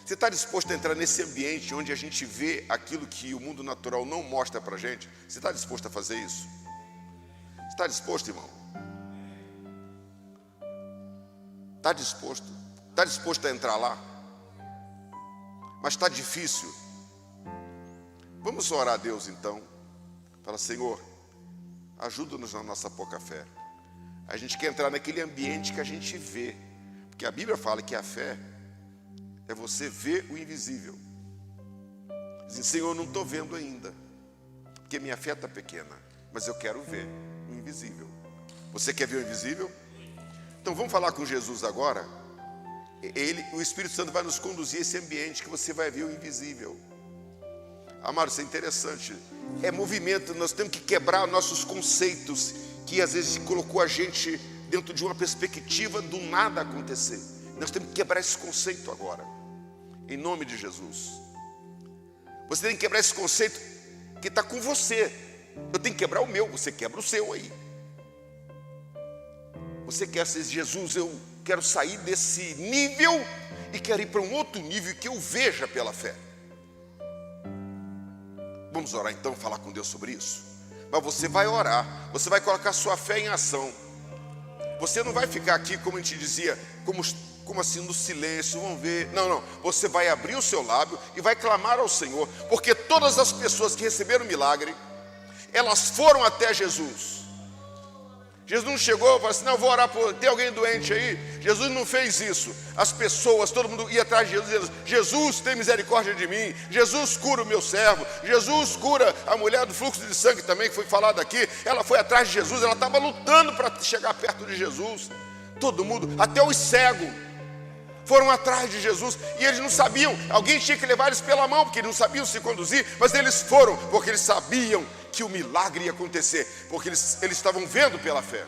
Você está disposto a entrar nesse ambiente onde a gente vê aquilo que o mundo natural não mostra para a gente? Você está disposto a fazer isso? Está disposto, irmão? Está disposto? Está disposto a entrar lá? Mas está difícil. Vamos orar a Deus então. Fala, Senhor, ajuda-nos na nossa pouca fé. A gente quer entrar naquele ambiente que a gente vê. Porque a Bíblia fala que a fé é você ver o invisível. Diz, Senhor, eu não estou vendo ainda, porque minha fé está pequena, mas eu quero ver o invisível. Você quer ver o invisível? Então vamos falar com Jesus agora. O Espírito Santo vai nos conduzir a esse ambiente que você vai ver o invisível. Amado, isso é interessante. É movimento, nós temos que quebrar nossos conceitos, que às vezes colocou a gente dentro de uma perspectiva do nada acontecer. Nós temos que quebrar esse conceito agora, em nome de Jesus. Você tem que quebrar esse conceito que está com você. Eu tenho que quebrar o meu, você quebra o seu aí. Você quer ser Jesus, eu quero sair desse nível e quero ir para um outro nível que eu veja pela fé. Vamos orar então, falar com Deus sobre isso. Mas você vai orar, você vai colocar sua fé em ação. Você não vai ficar aqui, como a gente dizia, como assim, no silêncio, vamos ver. Não, você vai abrir o seu lábio e vai clamar ao Senhor, porque todas as pessoas que receberam o milagre, elas foram até Jesus. Jesus não chegou e falou assim, não, vou orar por... Tem alguém doente aí? Jesus não fez isso. As pessoas, todo mundo ia atrás de Jesus, dizendo, Jesus, tem misericórdia de mim. Jesus, cura o meu servo. Jesus, cura a mulher do fluxo de sangue também, que foi falado aqui. Ela foi atrás de Jesus, ela estava lutando para chegar perto de Jesus. Todo mundo, até os cegos, foram atrás de Jesus. E eles não sabiam, alguém tinha que levar eles pela mão, porque eles não sabiam se conduzir. Mas eles foram, porque eles sabiam que o milagre ia acontecer, porque eles estavam vendo pela fé.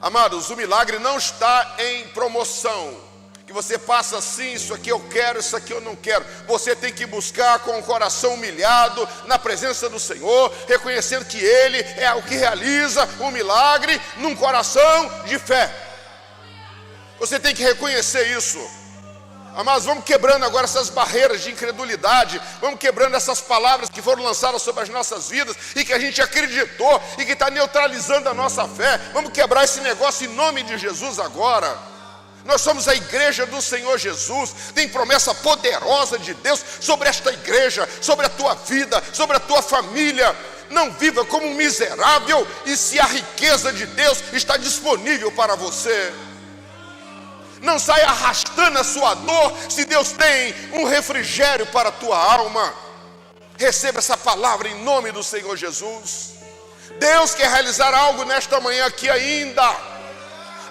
Amados, o milagre não está em promoção, que você passa assim, isso aqui eu quero, isso aqui eu não quero. Você tem que buscar com o coração humilhado, na presença do Senhor, reconhecendo que Ele é o que realiza o milagre num coração de fé. Você tem que reconhecer isso. Amados, vamos quebrando agora essas barreiras de incredulidade. Vamos quebrando essas palavras que foram lançadas sobre as nossas vidas e que a gente acreditou e que está neutralizando a nossa fé. Vamos quebrar esse negócio em nome de Jesus agora. Nós somos a igreja do Senhor Jesus. Tem promessa poderosa de Deus sobre esta igreja, sobre a tua vida, sobre a tua família. Não viva como um miserável, e se a riqueza de Deus está disponível para você. Não saia arrastando a sua dor, se Deus tem um refrigério para a tua alma. Receba essa palavra em nome do Senhor Jesus. Deus quer realizar algo nesta manhã aqui ainda.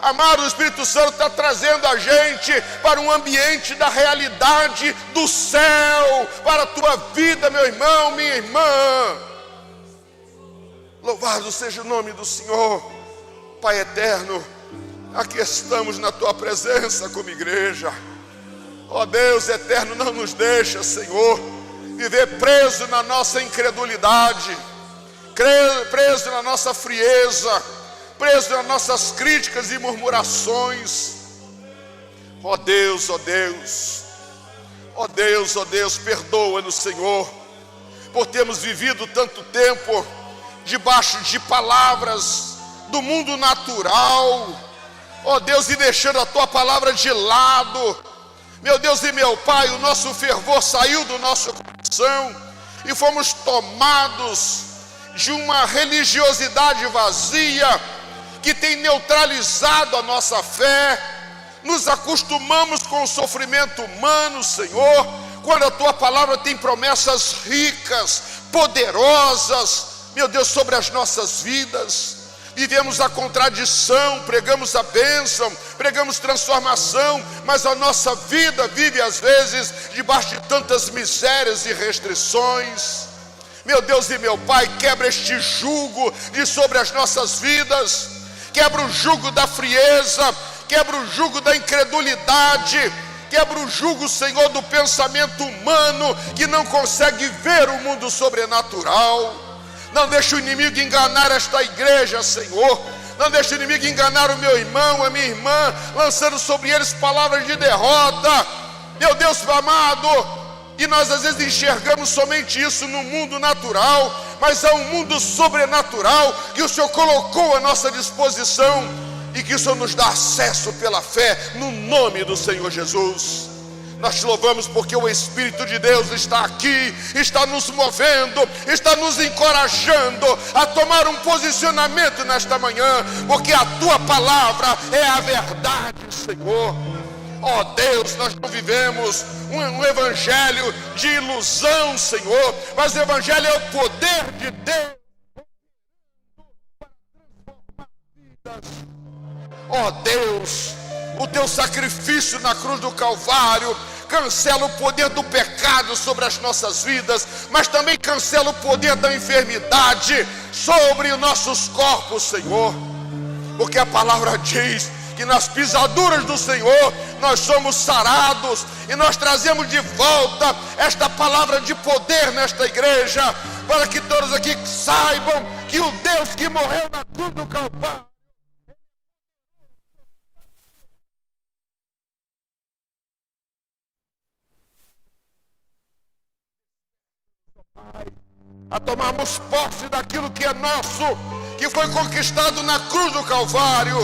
Amado, o Espírito Santo está trazendo a gente para um ambiente da realidade do céu, para a tua vida, meu irmão, minha irmã. Louvado seja o nome do Senhor. Pai eterno, aqui estamos na tua presença como igreja. Ó Deus eterno, não nos deixa, Senhor, viver preso na nossa incredulidade, preso na nossa frieza, preso nas nossas críticas e murmurações. Ó Deus, ó Deus, ó Deus, ó Deus, perdoa-nos, Senhor, por termos vivido tanto tempo debaixo de palavras do mundo natural, ó Deus, e deixando a tua palavra de lado. Meu Deus e meu Pai, o nosso fervor saiu do nosso coração e fomos tomados de uma religiosidade vazia que tem neutralizado a nossa fé. Nos acostumamos com o sofrimento humano, Senhor, quando a tua palavra tem promessas ricas, poderosas, meu Deus, sobre as nossas vidas. Vivemos a contradição, pregamos a bênção, pregamos transformação, mas a nossa vida vive às vezes debaixo de tantas misérias e restrições. Meu Deus e meu Pai, quebra este jugo de sobre as nossas vidas, quebra o jugo da frieza, quebra o jugo da incredulidade, quebra o jugo, Senhor, do pensamento humano que não consegue ver o mundo sobrenatural. Não deixe o inimigo enganar esta igreja, Senhor. Não deixe o inimigo enganar o meu irmão, a minha irmã, lançando sobre eles palavras de derrota. Meu Deus amado, e nós às vezes enxergamos somente isso no mundo natural, mas há um mundo sobrenatural que o Senhor colocou à nossa disposição e que o Senhor nos dá acesso pela fé no nome do Senhor Jesus. Nós te louvamos porque o Espírito de Deus está aqui, está nos movendo, está nos encorajando a tomar um posicionamento nesta manhã, porque a tua palavra é a verdade, Senhor. Ó Deus, nós não vivemos um evangelho de ilusão, Senhor, mas o evangelho é o poder de Deus. Ó Deus, o teu sacrifício na cruz do Calvário cancela o poder do pecado sobre as nossas vidas, mas também cancela o poder da enfermidade sobre os nossos corpos, Senhor. Porque a palavra diz que nas pisaduras do Senhor nós somos sarados, e nós trazemos de volta esta palavra de poder nesta igreja, para que todos aqui saibam que o Deus que morreu na cruz do Calvário a tomarmos posse daquilo que é nosso, que foi conquistado na cruz do Calvário.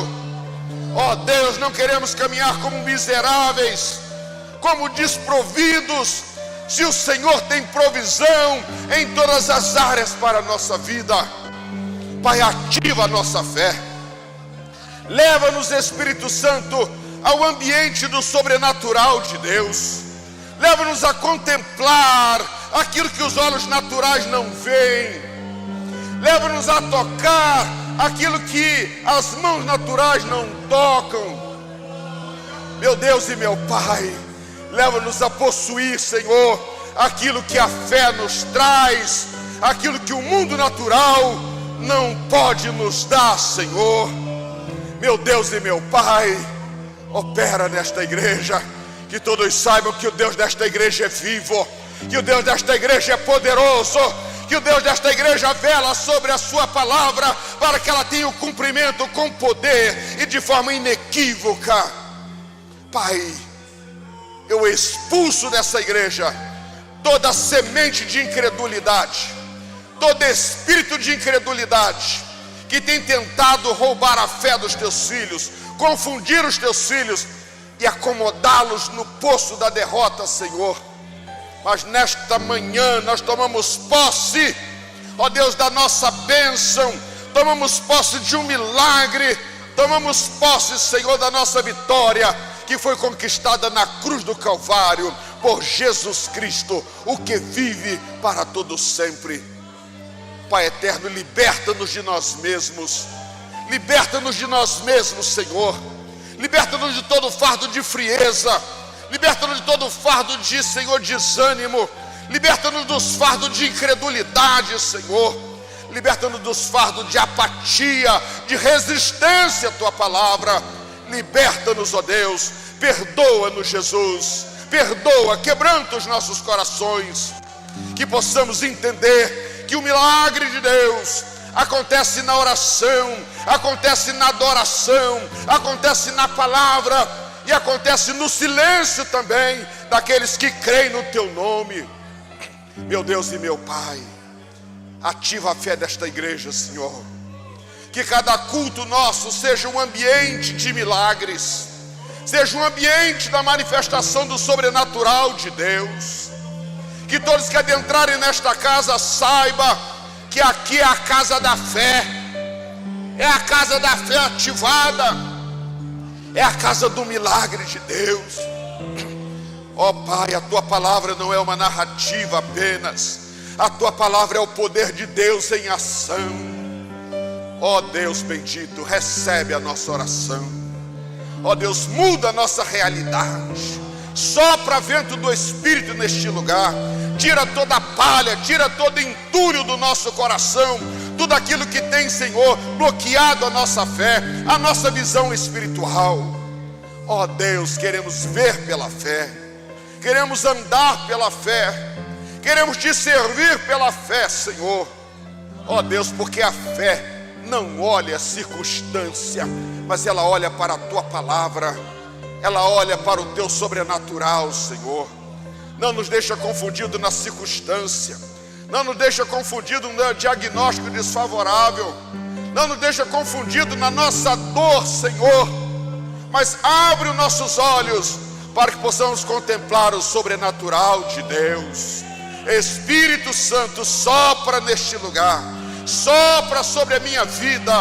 Ó Deus, não queremos caminhar como miseráveis, como desprovidos, se o Senhor tem provisão em todas as áreas para a nossa vida. Pai, ativa a nossa fé. Leva-nos, Espírito Santo, ao ambiente do sobrenatural de Deus. Leva-nos a contemplar aquilo que os olhos naturais não veem. Leva-nos a tocar aquilo que as mãos naturais não tocam. Meu Deus e meu Pai, leva-nos a possuir, Senhor, aquilo que a fé nos traz, aquilo que o mundo natural não pode nos dar, Senhor. Meu Deus e meu Pai, opera nesta igreja, que todos saibam que o Deus desta igreja é vivo, que o Deus desta igreja é poderoso, que o Deus desta igreja vela sobre a sua palavra, para que ela tenha o cumprimento com poder e de forma inequívoca. Pai, eu expulso dessa igreja toda semente de incredulidade, todo espírito de incredulidade que tem tentado roubar a fé dos teus filhos, confundir os teus filhos e acomodá-los no poço da derrota, Senhor. Mas nesta manhã nós tomamos posse, ó Deus, da nossa bênção, tomamos posse de um milagre, tomamos posse, Senhor, da nossa vitória, que foi conquistada na cruz do Calvário, por Jesus Cristo, o que vive para todo sempre. Pai eterno, liberta-nos de nós mesmos, liberta-nos de nós mesmos, Senhor, liberta-nos de todo fardo de frieza, liberta-nos de todo fardo de, Senhor, desânimo, liberta-nos dos fardos de incredulidade, Senhor, liberta-nos dos fardos de apatia, de resistência à Tua palavra. Liberta-nos, ó Deus, perdoa-nos, Jesus, perdoa, quebranta os nossos corações, que possamos entender que o milagre de Deus acontece na oração, acontece na adoração, acontece na palavra e acontece no silêncio também daqueles que creem no Teu nome. Meu Deus e meu Pai, ativa a fé desta igreja, Senhor, que cada culto nosso seja um ambiente de milagres, seja um ambiente da manifestação do sobrenatural de Deus, que todos que adentrarem nesta casa saibam que aqui é a casa da fé, é a casa da fé ativada, é a casa do milagre de Deus. Ó Pai, a Tua palavra não é uma narrativa apenas, a Tua palavra é o poder de Deus em ação. Ó Deus bendito, recebe a nossa oração. Ó Deus, muda a nossa realidade, sopra vento do Espírito neste lugar, tira toda a palha, tira todo entulho do nosso coração, tudo aquilo que tem, Senhor, bloqueado a nossa fé, a nossa visão espiritual. Ó Deus, queremos ver pela fé, queremos andar pela fé, queremos Te servir pela fé, Senhor. Ó Deus, porque a fé não olha a circunstância, mas ela olha para a tua palavra, ela olha para o teu sobrenatural, Senhor. Não nos deixa confundido na circunstância, não nos deixa confundido no diagnóstico desfavorável, não nos deixa confundido na nossa dor, Senhor, mas abre os nossos olhos para que possamos contemplar o sobrenatural de Deus. Espírito Santo, sopra neste lugar, sopra sobre a minha vida,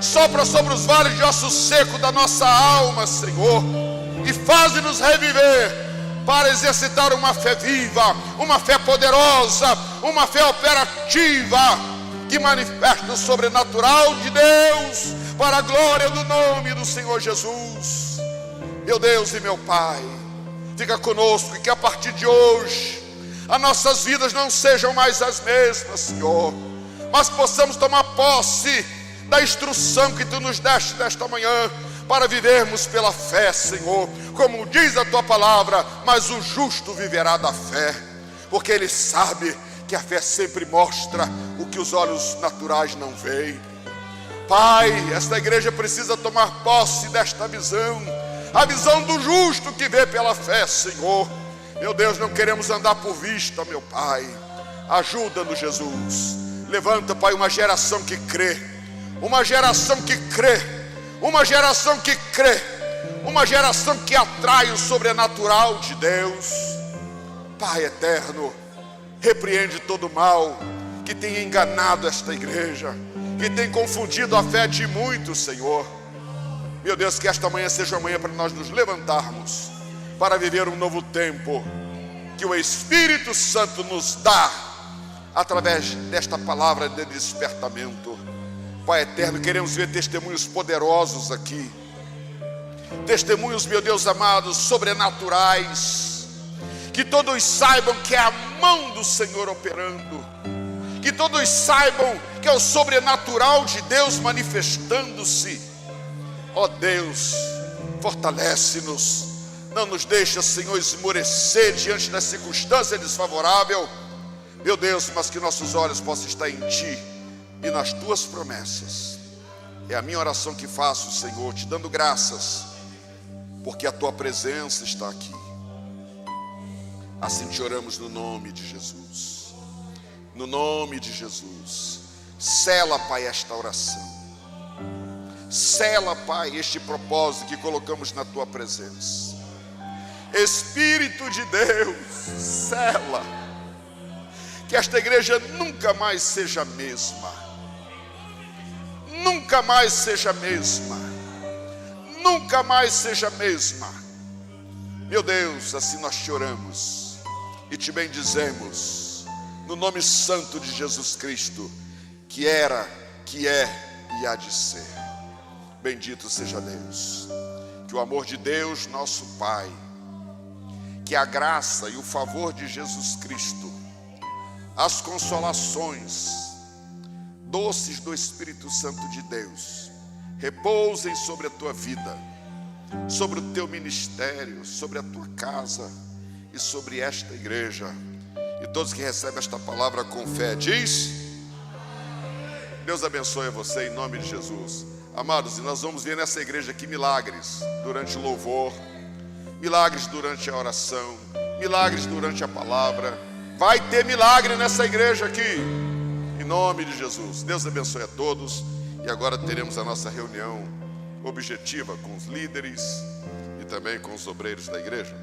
sopra sobre os vales de osso seco da nossa alma, Senhor, e faz-nos reviver para exercitar uma fé viva, uma fé poderosa, uma fé operativa, que manifesta o sobrenatural de Deus, para a glória do nome do Senhor Jesus. Meu Deus e meu Pai, fica conosco e que a partir de hoje as nossas vidas não sejam mais as mesmas, Senhor, mas possamos tomar posse da instrução que Tu nos deste nesta manhã, para vivermos pela fé, Senhor, como diz a Tua palavra, mas o justo viverá da fé, porque ele sabe que a fé sempre mostra o que os olhos naturais não veem. Pai, esta igreja precisa tomar posse desta visão, a visão do justo que vê pela fé, Senhor. Meu Deus, não queremos andar por vista, meu Pai. Ajuda-nos, Jesus. Levanta, Pai, uma geração que crê, uma geração que crê, uma geração que crê, uma geração que atrai o sobrenatural de Deus. Pai eterno, repreende todo mal que tem enganado esta igreja, que tem confundido a fé de muitos, Senhor. Meu Deus, que esta manhã seja uma manhã para nós nos levantarmos, para viver um novo tempo, que o Espírito Santo nos dá, através desta palavra de despertamento. Pai eterno, queremos ver testemunhos poderosos aqui, testemunhos, meu Deus amado, sobrenaturais, que todos saibam que é a mão do Senhor operando, que todos saibam que é o sobrenatural de Deus manifestando-se. Ó Deus, fortalece-nos, não nos deixa, Senhor, esmorecer diante da circunstância desfavorável, meu Deus, mas que nossos olhos possam estar em Ti e nas Tuas promessas. É a minha oração que faço, Senhor, te dando graças, porque a Tua presença está aqui. Assim te oramos no nome de Jesus, no nome de Jesus. Sela, Pai, esta oração, sela, Pai, este propósito que colocamos na Tua presença. Espírito de Deus, sela, que esta igreja nunca mais seja a mesma, nunca mais seja a mesma, nunca mais seja a mesma. Meu Deus, assim nós te oramos e te bendizemos, no nome santo de Jesus Cristo, que era, que é e há de ser. Bendito seja Deus. Que o amor de Deus, nosso Pai, que a graça e o favor de Jesus Cristo, as consolações doces do Espírito Santo de Deus, repousem sobre a tua vida, sobre o teu ministério, sobre a tua casa e sobre esta igreja. E todos que recebem esta palavra com fé, diz: Deus abençoe você em nome de Jesus. Amados, e nós vamos ver nessa igreja aqui milagres durante o louvor, milagres durante a oração, milagres durante a palavra. Vai ter milagre nessa igreja aqui, em nome de Jesus. Deus abençoe a todos. E agora teremos a nossa reunião objetiva com os líderes e também com os obreiros da igreja.